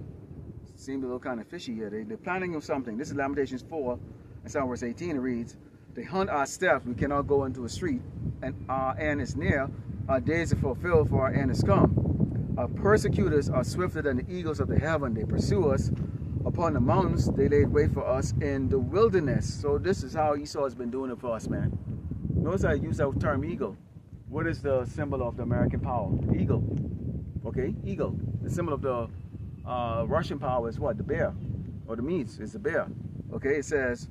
Seems a little kind of fishy here. They're planning on something. This is Lamentations 4, and Psalm verse 18. It reads, "They hunt our steps. We cannot go into a street, and our end is near. Our days are fulfilled, for our end is come. Our persecutors are swifter than the eagles of the heaven. They pursue us upon the mountains. They laid wait for us in the wilderness." So this is how Esau has been doing it for us, man. Notice I use that term eagle. What is the symbol of the American power? Eagle. Okay, eagle. The symbol of the Russian power is what? The bear. Or the Medes is the bear. Okay, it says,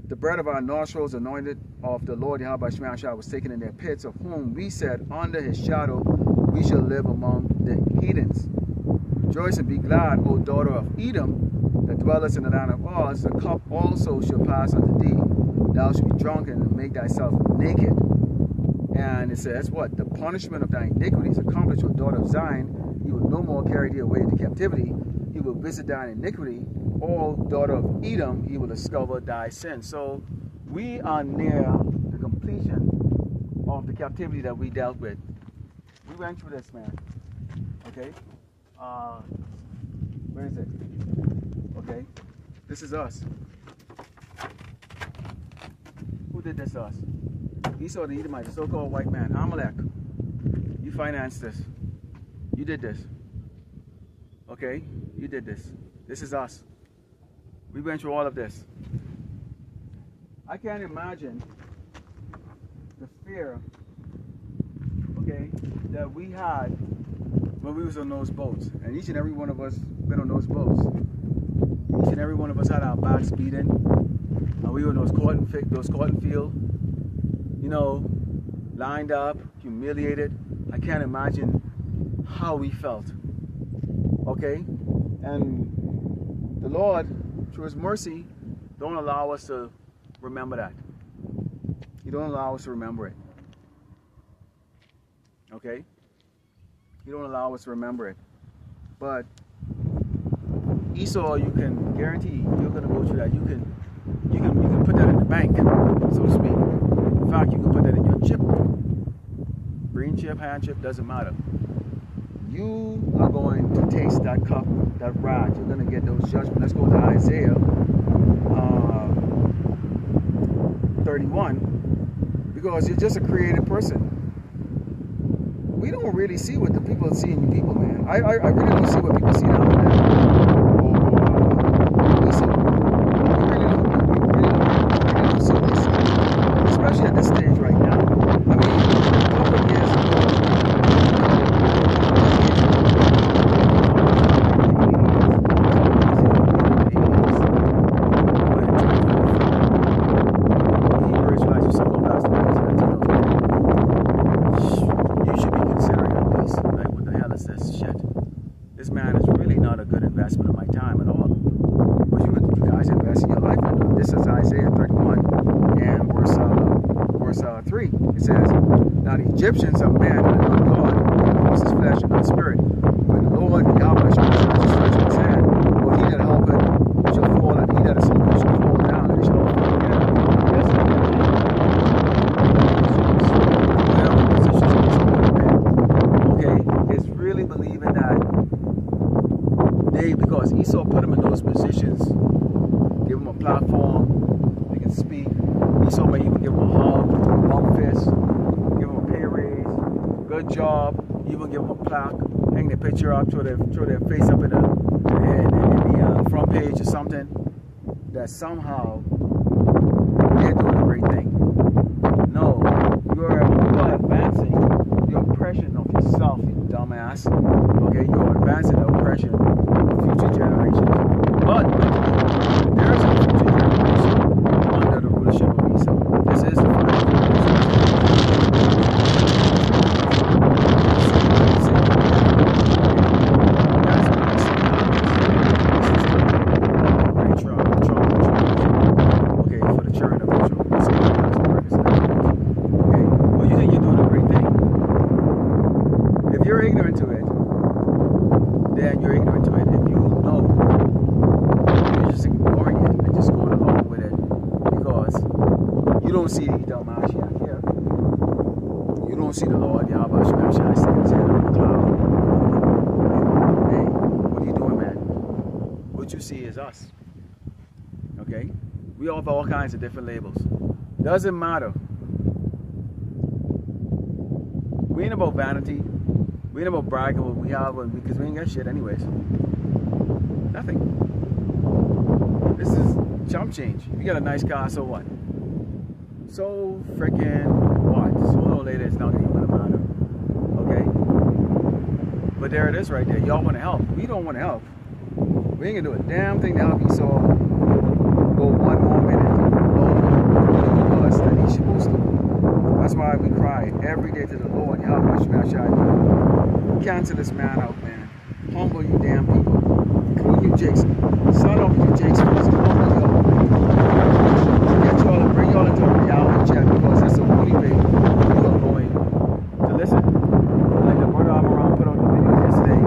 "The bread of our nostrils anointed of the Lord Yahweh Shemashah was taken in their pits, of whom we said, under his shadow we shall live among the heathens. Rejoice and be glad, O daughter of Edom, that dwellest in the land of Oz. The cup also shall pass unto thee. Thou shalt be drunken and make thyself naked." And it says what? "The punishment of thy iniquity is accomplished, O daughter of Zion. He will no more carry thee away into captivity. He will visit thine iniquity. O daughter of Edom, he will discover thy sin." So we are near the completion of the captivity that we dealt with. We went through this, man. Okay? Where is it? Okay? This is us. Who did this to us? Esau the Edomite, the so-called white man, Amalek. You financed this. You did this. Okay? You did this. This is us. We went through all of this. I can't imagine the fear, okay, that we had when we was on those boats. And each and every one of us been on those boats. Each and every one of us had our backs beaten. And we were in those cotton field, you know, lined up, humiliated. I can't imagine how we felt. Okay? And the Lord, through his mercy, don't allow us to remember that. He don't allow us to remember it. Okay? He don't allow us to remember it. But Esau, you can guarantee you're gonna go through that. You can put that in the bank, so to speak. In fact, you can put that in your chip. Green chip, hand chip, doesn't matter. You are going to taste that cup, that wrath. You're going to get those judgments. Let's go to Isaiah 31. Because you're just a created person. We don't really see what the people see in you people, man. I really don't see what people see in Amalek. We really don't see this. Especially at this stage right now. I mean, a couple of years ago, not a good investment of my time at all. But you guys invest in your life into it. This is Isaiah 31 and verse 3. It says, now the Egyptians are men and not God, because his flesh and not spirit. But the Lord Yahweh shall judge his flesh in his hand. For he that helpeth shall fall, and he that is helped shall fall down, and he shall all fall again. Yes, okay, it's really believing that because Esau put them in those positions, give them a platform, they can speak. Esau may even give them a hug, bump fist, give them a pay raise, good job, even give them a plaque, hang their picture up, throw their face up in the front page or something, that somehow they're doing a great thing. No, you're advancing the oppression of yourself, you dumbass. Okay, you're advancing the oppression of future generations. But there is a future generation under the rulership of Esau. This is the final okay, for the children of Israel. Okay, well, you think you're doing a great thing. If you're ignorant to it, then you're ignorant to it. If you know, you're just ignoring it and just going along with it because you don't see the Mashiach here. You don't see the Lord Yahweh standing on the cloud. Hey, what are you doing, man? What you see is us. Okay? We all have all kinds of different labels. Doesn't matter. We ain't about vanity. We ain't about bragging what we have because we ain't got shit anyways. Nothing. This is chump change. You got a nice car, so what? So freaking what? Sooner or later it's not even gonna matter. Okay? But there it is right there. Y'all wanna help. We don't wanna help. We ain't gonna do a damn thing to help Esau go one more minute over us than he's supposed to. That's why we cry every day to the Lord. Cancel this man out, man. Humble you damn people. Include you jakes. Son of you jakes. Humble you all. Get y'all and bring y'all into a reality check because that's the only way you are going to listen. Like the brother Amaran put on the video yesterday.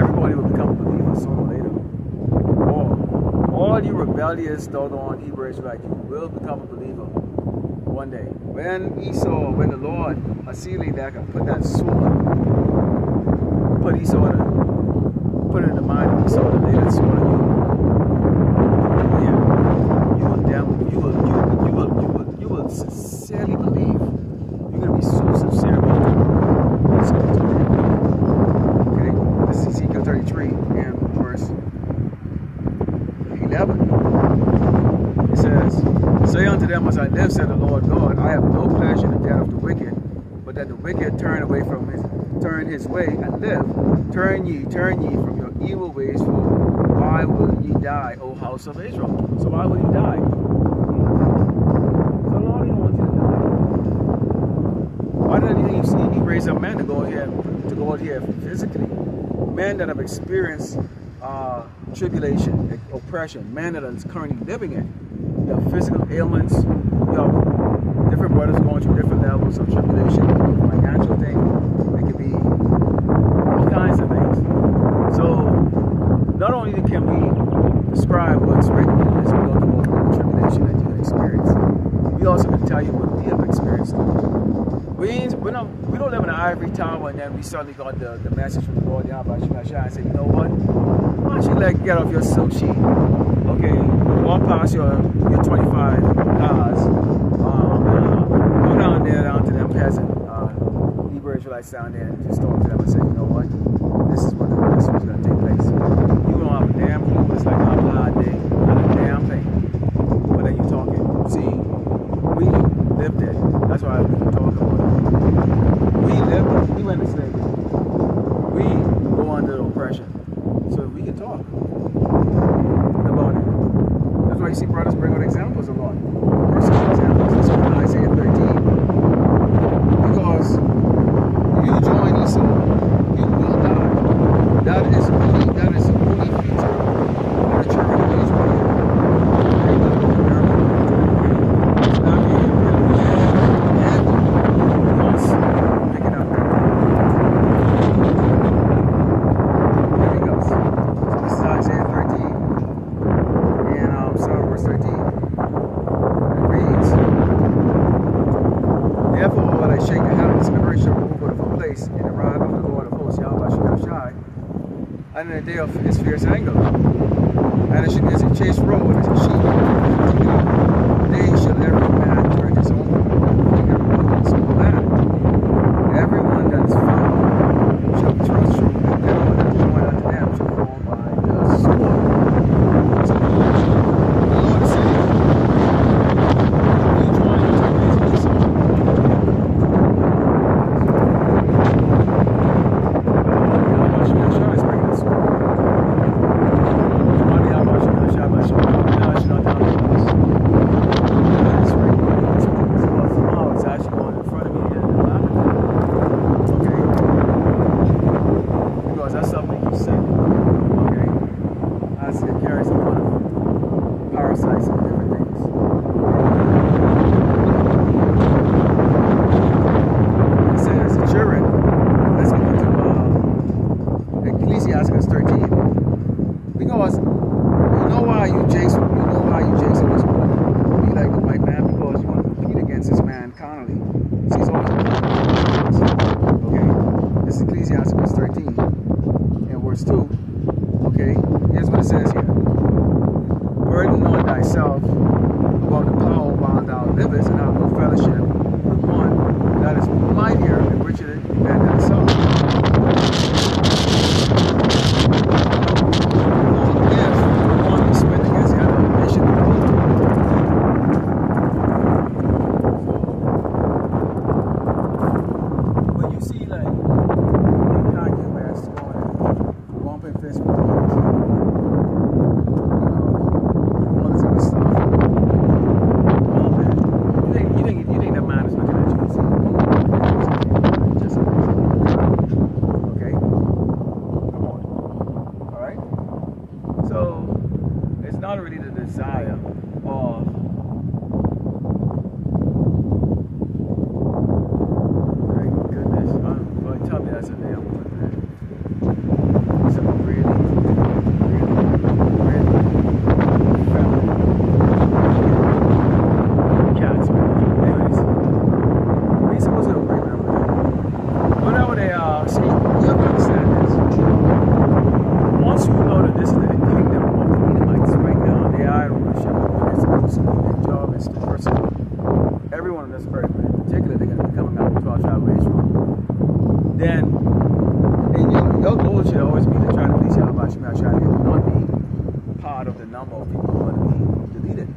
Everybody will become a believer sooner or later. All you rebellious, doggone Hebrew Israelites, you will become a believer one day. When Esau, when the Lord, a ceiling that can put that sword, put Esau in put it in the mind of Esau to lay that sword on you. Yeah. You will sincerely believe. You're gonna be so sincere about it. It's going to happen. Okay? This is Ezekiel 33 and verse 11. It says, say unto them, as I live, said the Lord God, I have no pleasure in the death of the wicked, but that the wicked turn his way and live. Turn ye from your evil ways, for why will ye die, O house of Israel? So why will you die? The Lord didn't want you to die. Why did he raise up men to go out here physically? Men that have experienced tribulation, oppression, men that are currently living it. You have physical ailments, you have different brothers going through different levels of tribulation. It could be a financial thing, it could be all kinds of things. So not only can we describe what's written in this book about the tribulation that you can experience, we also can tell you what we have experienced. We don't live in an ivory tower and then we suddenly got the message from the Lord Yahweh and say, you know what? Why don't you get off your silk sheet? Okay, walk past your 25 cars, go down to them peasant Hebrew Israelites down there and just talk to them and say, you know what? This is what's going to take place. You don't have a damn clue. It's like a hard day, not a damn thing. But then you talking. See, we lived it. That's why we can talk about it. We lived it. We went to slavery. We go under oppression. So we can talk about it. That's why you see brothers bring out examples a lot. Personal examples. That's from Isaiah 13. Because you join Esau, you will die. That is and in the day of his fierce anger. And it should be as a chase road, as a sheep. They shall every man turn his own finger on his own land. Everyone that is found shall be thrust through, and everyone that is joined unto them shall fall by the sword. So, the Lord is saying, you join unto his sword. Because you know why you Jason was be like the white man, because you want to compete against this man carnally. So he's always okay. This is Ecclesiastes 13 and verse 2. Okay, here's what it says here. Burden not thyself about the power while thou livest, and have no fellowship with one that is mightier and richer than thyself. Not really the desire of thank goodness. Well, tell me that's a damn one, man. Some really cats, man. Anyways, we supposed to remember that. Whatever they are, see, you have to understand this. Once you know that this is the kingdom of the Edomites right now, they are in worship. Their job is to persecute everyone in this very place. In particular, they're going to be coming out of 12 tribe of Israel. Then, your goal should always be to try to please Yahweh Shema Shai and not be part of the number of people who are going to be deleted.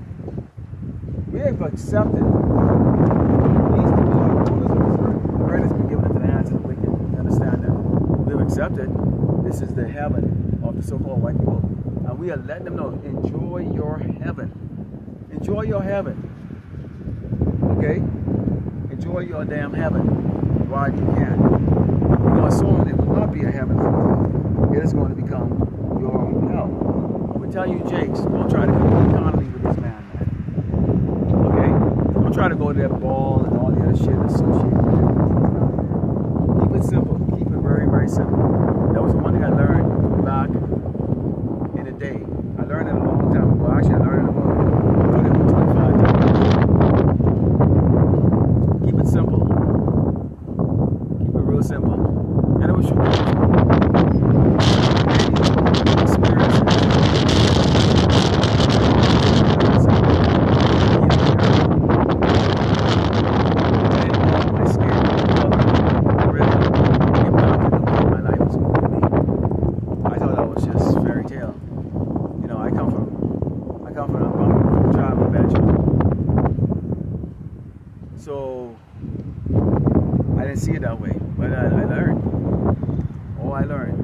We have accepted these people are rulers of this earth. The earth has been given into the hands of the wicked. You understand that? We have accepted this is the heaven of the so-called white people. And we are letting them know, enjoy your heaven. Enjoy your heaven. Okay? Enjoy your damn heaven while you can. Because soon it will not be a heaven for you. It is going to become your hell. We tell you, Jakes, don't try to compete carnally with this man. Okay? Don't try to go to that ball and all the other shit associated with it. Keep it simple. Keep it very, very simple. That was the one thing I learned back in the day. I learned it a long time ago. Actually, I learned it about 25 times. Keep it simple. Keep it real simple. And it was true. So I didn't see it that way, but I learned. Oh, I learned.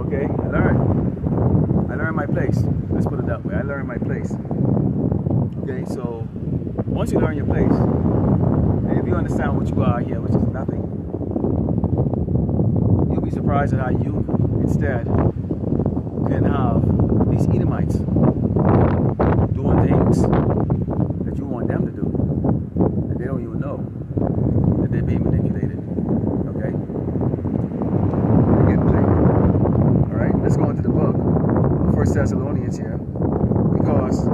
Okay, I learned. I learned my place. Let's put it that way. I learned my place. Okay, so once you learn your place, and if you understand what you are here, which is nothing, you'll be surprised at how you instead can have these Edomites doing things that you want them to do. They don't even know that they're being manipulated. Okay? They get played. Alright, let's go into the book of 1 Thessalonians here. Because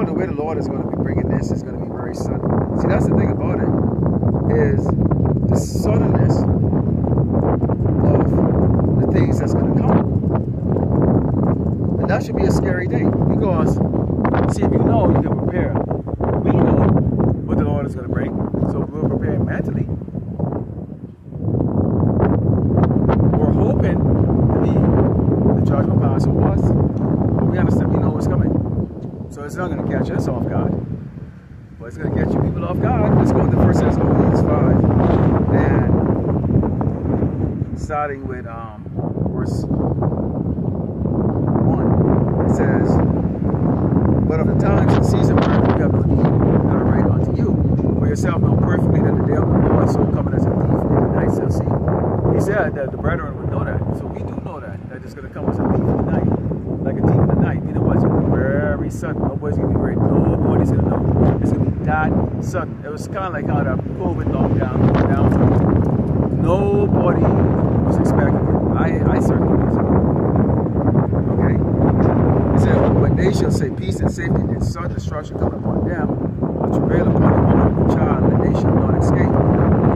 the way the Lord is going to be bringing this is going to be very sudden. See, that's the thing about it, is the suddenness that should be a scary thing, because see, if you know, you can prepare. We know what the Lord is going to bring, so we're prepared mentally. We're hoping to be the judgment Paso was, but we understand, we know what's coming. So it's not going to catch us off guard, but it's going to catch you people off guard. Let's go to 1 Thessalonians 5, and starting with verse 1, it says, "But of the times and season wherein we have no need that I write unto you, for yourself know perfectly that the day of the Lord so coming as a thief in the night shall see." He said that the brethren would know that, so we do know that it's going to come as a thief in the night, like a thief in the night. You know what? It's going to be very sudden. Nobody's going to be ready. Nobody's going to know. It's going to be that sudden. It was kind of like how the COVID lockdown went down. Nobody was expecting it. I certainly wasn't. Okay? It said, "When they shall say peace and safety, then sudden destruction come upon them, a travail upon the woman and the child, and they shall not escape.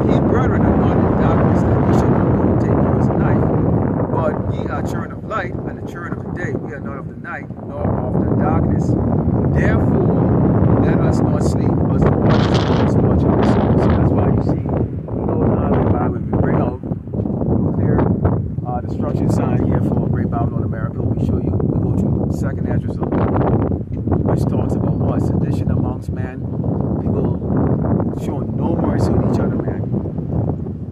Ye brethren are not in darkness, that ye shall not overtake you as a knife. But ye are children of light, and the children of the day. We are not of the night, nor of the darkness. Therefore, let us not sleep, as the watchers is watching the souls." So that's why you see, the Lord in the Bible, we bring out nuclear destruction sign here for Great Babylon America. We show you, we go to 2nd Ezra, which talks about what? Sedition amongst men, people showing no mercy on each other, man.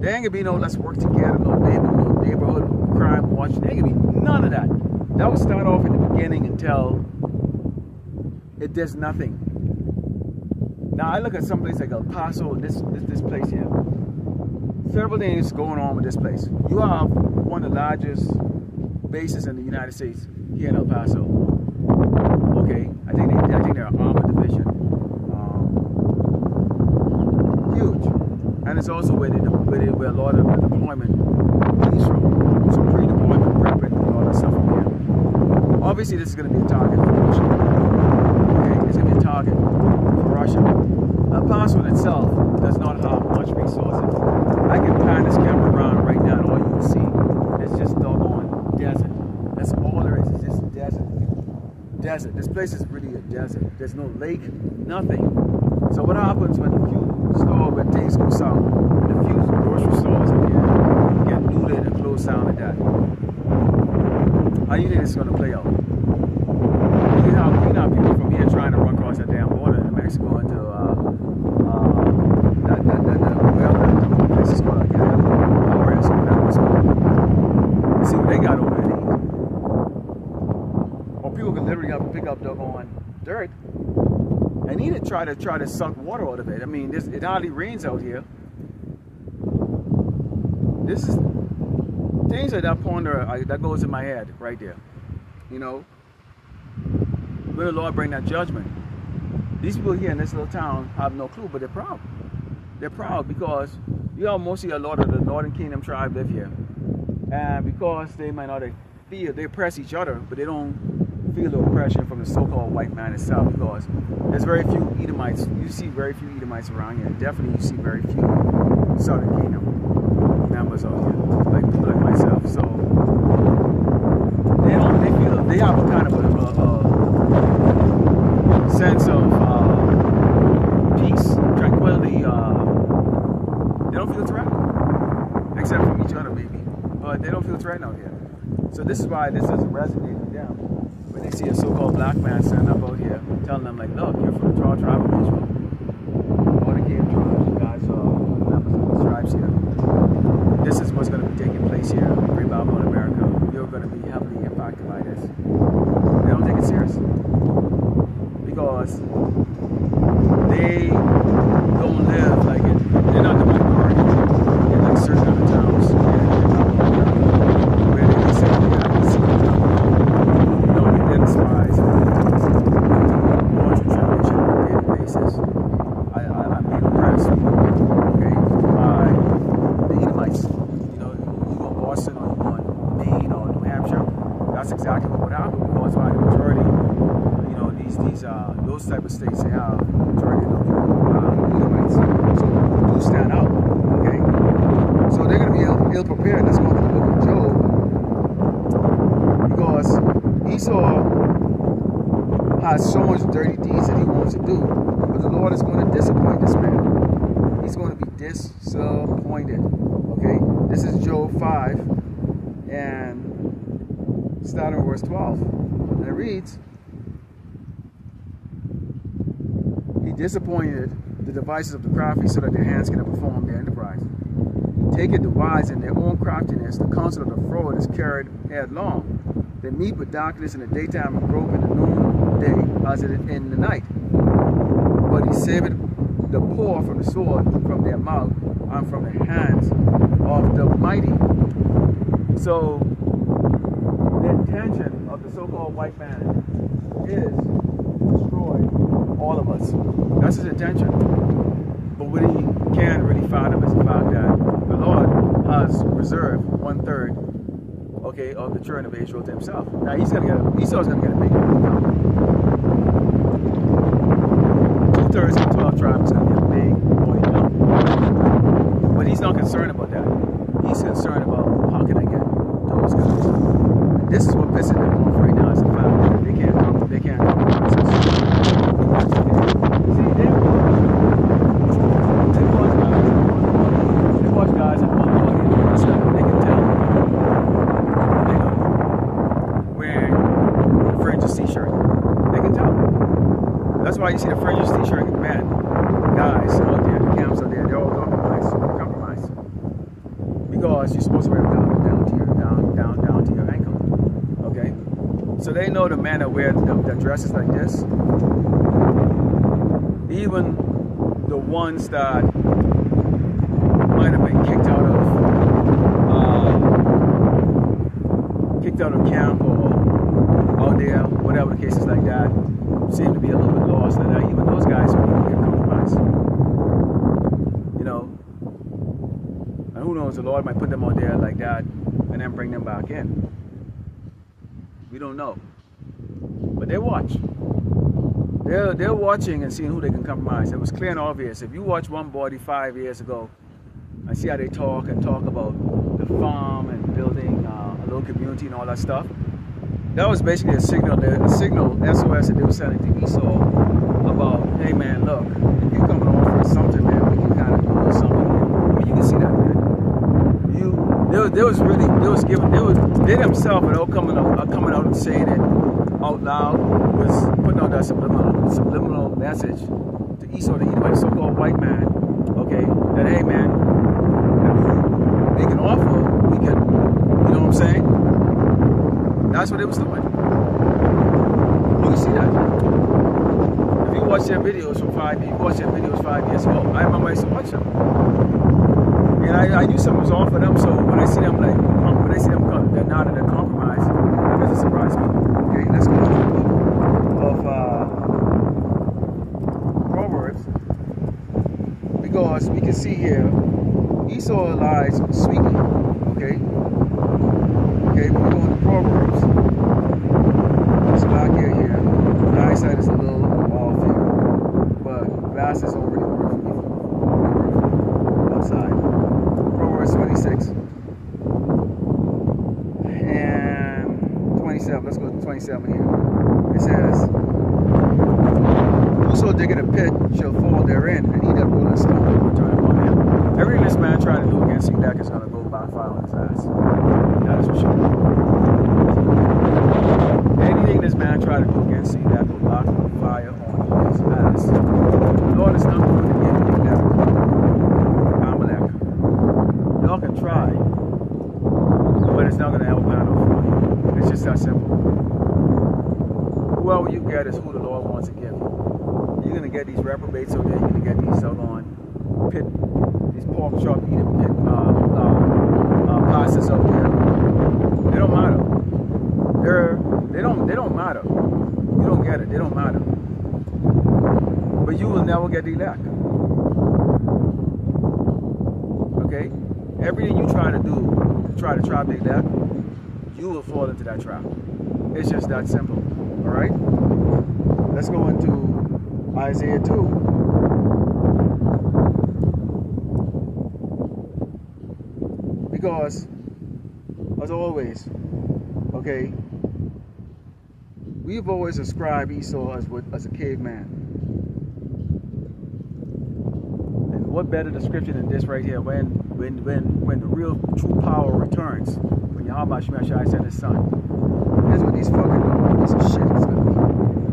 There ain't gonna be no let's work together, no neighborhood crime watch. There ain't gonna be none of that. That would start off in the beginning until it does nothing. Now I look at some place like El Paso, and this place here. Several things going on with this place. You have one of the largest bases in the United States here in El Paso. Okay, I think they're an armored division. Huge, and it's also where a lot of the deployment is from. So pre-deployment prep and all that stuff from here. Obviously, this is going to be a target for Russia. Okay, it's going to be a target for Russia. El Paso in itself does not have much resources. I can pan this camera around right now, and all you can see is just doggone desert. That's all there is. It's just desert. Desert. This place is really a desert. There's no lake, nothing. So what happens when the few stores, when things go south, the few grocery stores in here get looted and closed down like that? How do you think this is going to play out? You have people from here trying to run across that damn border in Mexico into that place is called again. See what they got over there. Or people can literally have to pick up doggone dirt and need to try to suck water out of it. I mean, it hardly rains out here. This is things like that ponder that goes in my head right there. You know, will the Lord bring that judgment? These people here in this little town have no clue, but they're proud. They're proud because you know mostly a lot of the Northern Kingdom tribe live here, and because they might not feel they oppress each other, but they don't feel the oppression from the so-called white man itself, because there's very few Edomites. You see very few Edomites around here. Definitely you see very few Southern Kingdom members out here, like people like myself. So they feel they have a kind of a sense of peace, tranquility. They don't feel threatened, except from each other maybe, but they don't feel threatened out here. So this is why this doesn't resonate with them. When they see a so-called black man standing up out here, telling them like, look, you're from the tribe of Israel. All the Cave tribes, you guys are members of the tribes here. This is what's going to be taking place here in Great Babylon, America. You're going to be heavily impacted by this. They don't take it serious. Because they don't live like it. They're not the minority in like certain other towns. Where they say they have to see the town. You know, they despise culture generation on a daily basis. I'm being oppressed, okay, by the Edomites. You know, you go to Boston or you go to Maine or New Hampshire, that's exactly what would happen, because by the majority, you know, those type of states, they have the majority of those Edomites. So do stand out, okay? So they're going to be ill prepared. Let's go to the book of Job. Because Esau has so much dirty deeds that he wants to do, but the Lord is going to disappoint this man. He's going to be disappointed. Okay, this is Job 5, and starting in verse 12, and it reads, "He disappointed the devices of the crafty, so that their hands cannot perform their enterprise. Take it the wise in their own craftiness, the counsel of the froward is carried headlong. They meet with darkness in the daytime and grope in the noonday as in the night. But he saved the poor from the sword, from their mouth, and from the hands of the mighty." So the intention of the so-called white man is to destroy all of us. That's his intention. But what he can't really fathom is the fact that the Lord has reserved 1/3, okay, of the children of Israel to himself. Now Esau's gonna get a big 2/3 of the 12 tribes is gonna get a big body count. But he's not concerned about that. He's concerned about how can I get those guys. And this is what pisses them off right now, is the fact that they can't compromise us. See, they watch guys and they can tell they're wearing a Fringes t-shirt. They can tell. That's why you see the Fringes t-shirt men, guys out there, the camps out there, they're all compromised. Because you're supposed to wear them down to your ankle. Okay? So they know the men that wear the dresses like this, even the ones that might have been kicked out of camp or out there, whatever the case is like that, seem to be a little bit lost. And even those guys are going to get compromised. You know, and who knows, the Lord might put them out there like that and then bring them back in. We don't know. But they watch. They're watching and seeing who they can compromise. It was clear and obvious. If you watch One Body 5 years ago, and see how they talk about the farm and building a little community and all that stuff, that was basically a signal SOS that they were sending to Esau about, hey man, look, if you coming on for something, man, we can kind of do something. I mean, you can see that, man. They themselves, without coming out and saying it out loud, was putting out that subliminal message to Esau, the Edomite, so-called white man, okay, that hey man, they can offer, we can, you know what I'm saying? That's what they was doing. You can see that. If you watch their videos from 5 years ago, I remember I used to watch them. And I knew something was off for them, so when I see them they're not in a compromise, it doesn't surprise me. Okay, let's go to the book of Proverbs, because we can see here Esau lies sweetly. Okay, we're going to Proverbs. It's back here. My eyesight is a little off here, but glasses don't really work for me outside. Proverbs 26 and 27. Let's go to 27 here. It says, "Whoso diggeth a pit shall fall therein, and he that rolleth a stone will return upon him." Everything this man trying to do against Sedek is going to go by fire on his ass. That is for sure. Anything this man tried to do against Sedek will back fire on his ass. The Lord is not going to give you that. Amalek. Y'all can try, but it's not going to help out. It's just that simple. Whoever you get is who the Lord wants to give you. You're going to get these reprobates out there. You're going to get these these pork chop eating pastors out there. They don't matter. They don't matter. You don't get it. They don't matter. But you will never get the elect. Okay? Everything you try to do to try to trap the elect, you will fall into that trap. It's just that simple. Alright? Let's go into Isaiah 2. Because, as always, okay, We've always described Esau as a caveman. And what better description than this right here? When the real true power returns, when Yahweh Shemashai sent his son. Here's what these fucking piece of shit is gonna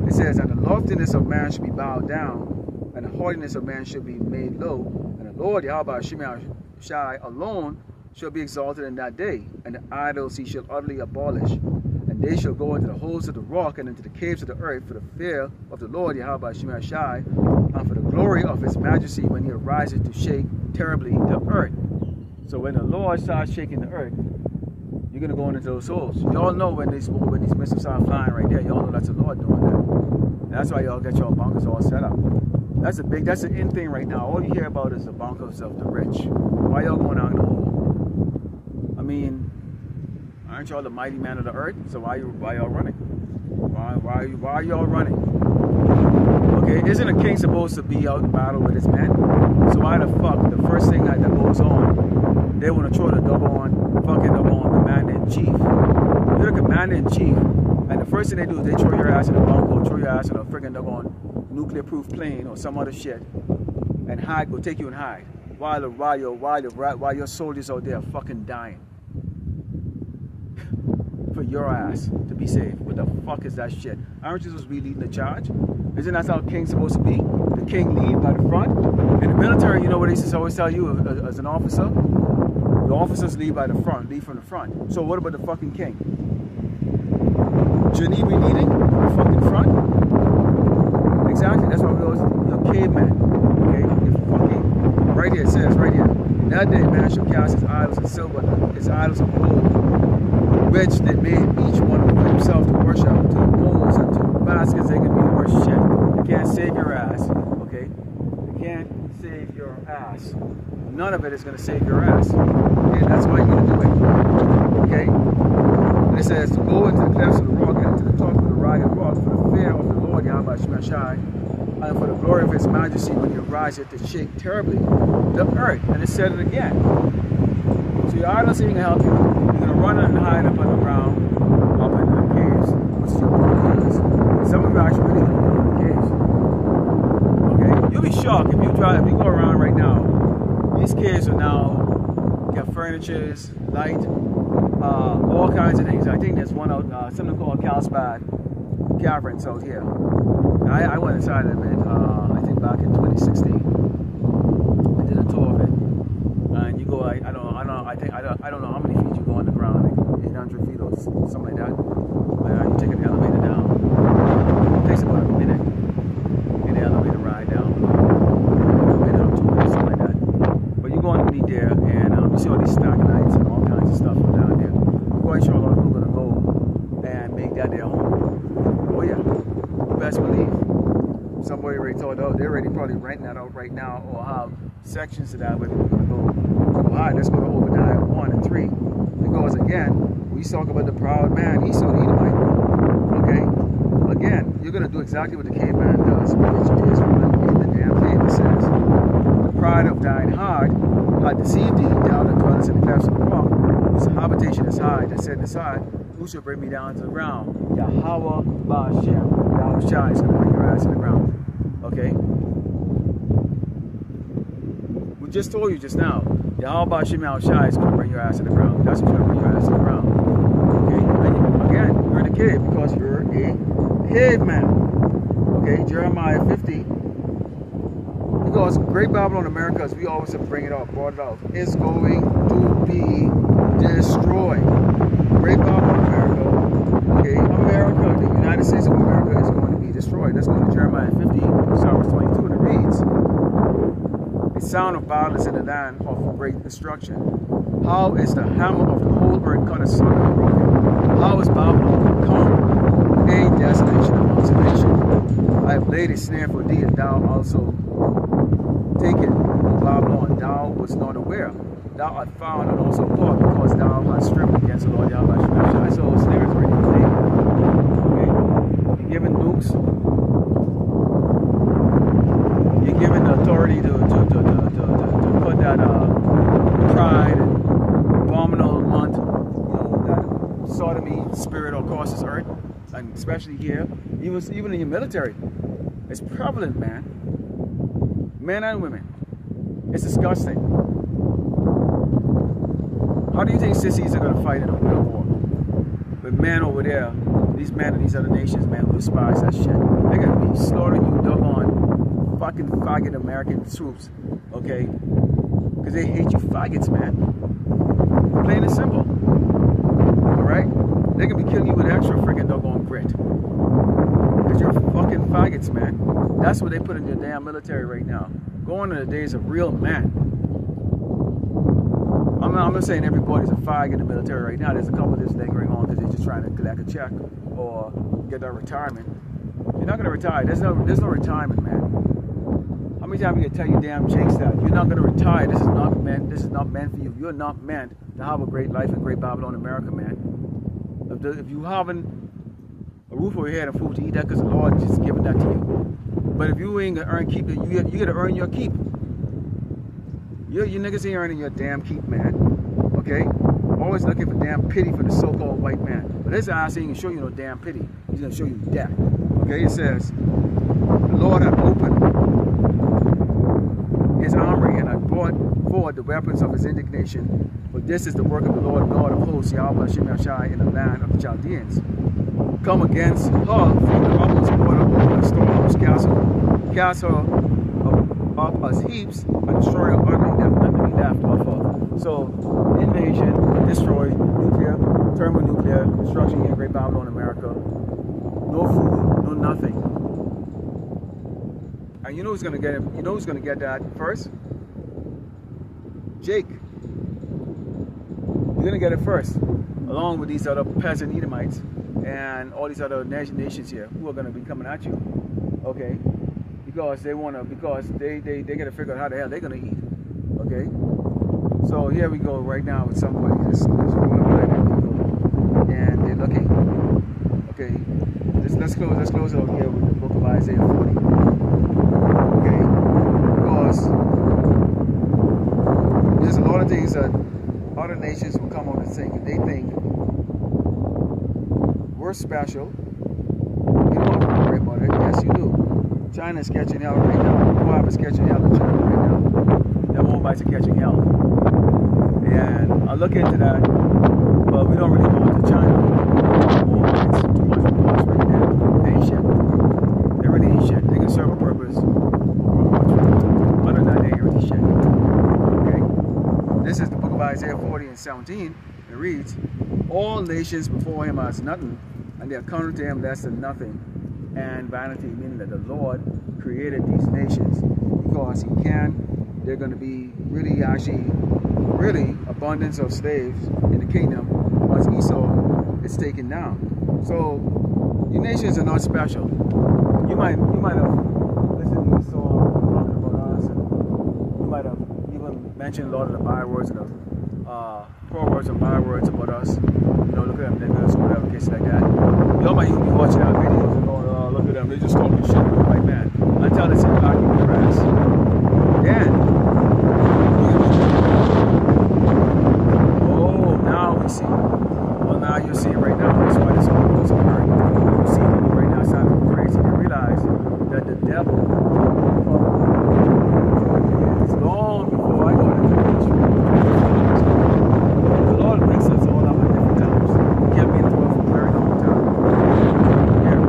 be. It says, and the loftiness of man should be bowed down, and the haughtiness of man should be made low, and the Lord Yahweh Shemashai alone shall be exalted in that day, and the idols he shall utterly abolish. And they shall go into the holes of the rock and into the caves of the earth for the fear of the Lord Yahweh Shemashai, and for the glory of his majesty when he arises to shake terribly the earth. So when the Lord starts shaking the earth, you're gonna go into those holes. Y'all know when these missiles start flying right there, y'all know that's the Lord doing that. And that's why y'all get your bunkers all set up. That's the in thing right now. All you hear about is the bunkers of the rich. Why y'all going out in the hole? I mean, aren't y'all the mighty man of the earth? So why y'all running? Why are y'all running? Okay, isn't a king supposed to be out in battle with his men? So why the fuck the first thing that goes on, they want to throw the fucking commander-in-chief. You're the commander-in-chief, and the first thing they do is they throw your ass in a bunker, throw your ass in a friggin' nuclear-proof plane or some other shit, and go take you and hide while your soldiers out there fucking dying for your ass to be safe. What the fuck is that shit? Aren't you supposed to be leading the charge? Isn't that how a king's supposed to be? The king lead by the front. In the military, you know what they used to always tell you as an officer? The officers lead by the front, lead from the front. So what about the fucking king? Shouldn't he be leading from the fucking front? Exactly. That's why we always, you're a caveman. Okay? You're fucking, right here, it says right here. In that day, man shall cast his idols of silver, his idols of gold, which they made each one of himself to worship, to the bowls and to the baskets. They can be worth shit. They can't save your ass. Okay? They can't save your ass. None of it is going to save your ass. Okay? That's why you're going to do it. Okay? And it says to go into the clefts of the rock and into the top of the rugged rock for the fear of the Lord Yahweh Shemashai, and for the glory of his majesty when he arises to shake terribly the earth. And it said it again. So your idols ain't going to help you. You're going to run and hide up underground, up in the caves, which is your caves. Some of you actually really going to go in the caves. Okay? You'll be shocked if you go around right now. These caves are now got furniture, light, all kinds of things. I think there's one out, something called Carlsbad Caverns out here. I went inside of it, I think back in 2016. I did a tour of it. And you go, I don't know how many feet you go underground, like 800 feet or something like that. You take an elevator down. It takes about a minute. Get the elevator ride down. A minute or 2 minutes, something like that. But you go underneath there and you see all these stalagmites and all kinds of stuff down there. I'm quite sure a lot of people are going to go and make that their home. Oh yeah, you best believe. Somebody already told out, they're already probably renting that out right now or have sections of that where people are going to go. Alright, let's go to Obadiah 1 and 3. Because again, we talk about the proud man, Esau the Edomite. Okay? Again, you're going to do exactly what the caveman does, which is in the damn cave. It says, the pride of thine heart hath deceived thee, thou that dwellest in the clefts of the rock, whose habitation is high, that said aside, who shall bring me down to the ground? Yahweh Ba'ashem. Yahweh Shai is going to bring your ass to the ground. Okay? We just told you just now. Yahweh Ba'ashem Shai is going to bring your ass to the ground. That's what's going to bring your ass to the ground. Okay? And again, you're in a cave because you're a caveman. Okay? Jeremiah 50. Because Great Babylon America, as we always have brought it up, is going to be destroyed. Great Babylon America, okay? America, the United States of America is going to be destroyed. Let's go to Jeremiah 50, verse 22, and it reads, "A sound of battle is in the land of great destruction. How is the hammer of the whole earth cut asunder and broken? How is Babylon become a desolation amongst the nations? I have laid a snare for thee, and thou also take it, O Babylon, thou wast not aware. Thou art found and also caught, because thou hast stripped against the Lord Yahweh Shemashai." So snare is ready to play. Okay? You're given nukes. You're given the authority to put that pride and abominable month, that sort of enemy spirit across this earth, and especially here, even in your military. It's prevalent, man. Men and women. It's disgusting. How do you think sissies are going to fight in a real war? With men over there, these men of these other nations, man, who despise that shit, they're going to be slaughtering you doggone fucking faggot American troops, okay? Because they hate you faggots, man. Plain and simple. Alright? They can be killing you with extra freaking doggone grit. Because you're fucking faggots, man. That's what they put in your damn military right now. Going to the days of real men. I'm not saying everybody's a fag in the military right now. There's a couple of this lingering on because they're just trying to collect a check or get their retirement. You're not gonna retire. There's no retirement, man. How many times you tell you damn jakes that you're not gonna retire? This is not meant for you. You're not meant to have a great life in great Babylon, America, man. If you haven't a roof over your head and food to eat, that because the Lord is just giving that to you. But if you ain't gonna earn keep, you gotta earn your keep. You niggas ain't earning your damn keep, man. Okay? Always looking for damn pity for the so-called white man. But this ass ain't gonna show you no damn pity. He's gonna show you death. Okay? It says, the Lord hath opened his armory and hath brought forward the weapons of his indignation. But this is the work of the Lord God of hosts, Yahweh Hashem Yahshai, in the land of the Chaldeans. Come against her from the utmost border over the storehouse cast her up as heaps, and destroy her utterly, nothing to be left off of. So, invasion, destroy, nuclear, thermonuclear, destruction here in Great Babylon, America. No food, no nothing. And you know who's gonna get it? You know who's gonna get that first? Jake. You're gonna get it first, along with these other peasant Edomites and all these other nations here who are gonna be coming at you. Okay? Because they gotta figure out how the hell they're gonna eat. Okay? So here we go right now with somebody that's rolling behind people and they're looking. Okay, let's close out here with the book of Isaiah 40. Okay? Because there's a lot of things that other nations will come on and think, and they think we're special. You don't have to worry about it. Yes, you do. China's catching hell right now. Moab is catching hell in China right now. The Moabites are catching hell. And I look into that, but we don't really go into China. Moabites too much for us right now. They ain't shit. They really ain't shit. They can serve a purpose. Other than that, they ain't really shit. Okay? This is the book of Isaiah 40 and 17. It reads, all nations before him are as nothing, and they are counted to him less than nothing. And vanity, meaning that the Lord created these nations because he can. They're going to be really abundance of slaves in the kingdom once Esau is taken down. So your nations are not special. You might have listened to Esau talking about us, and you might have even mentioned a lot of the bywords and the proverbs and bywords about us. You know, look at them niggas or whatever case like that. Y'all might even be watching our videos and going, oh, look at them, they just talking shit like that. Until it's impacting your ass. Then, oh, now we see. Well, now you're seeing right now. That's why this all goes apart. You see people right now sounding crazy. They realize that the devil is long before I got into the ministry. The Lord makes us all up at different times. He kept me into it for a very long time. Yeah.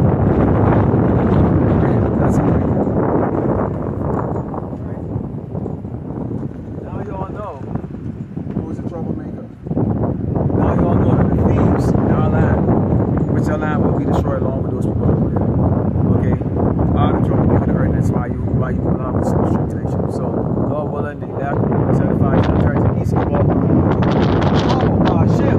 That's it right there. Right? Now you all know who is a troublemaker. Now you all know that the thieves in our land, which our land will be destroyed along with those people over there. Okay? Are the troublemaker the earth. That's why you allow me some tribulation. So, Lord willing, the elect, 75 turns to the east, Hashem,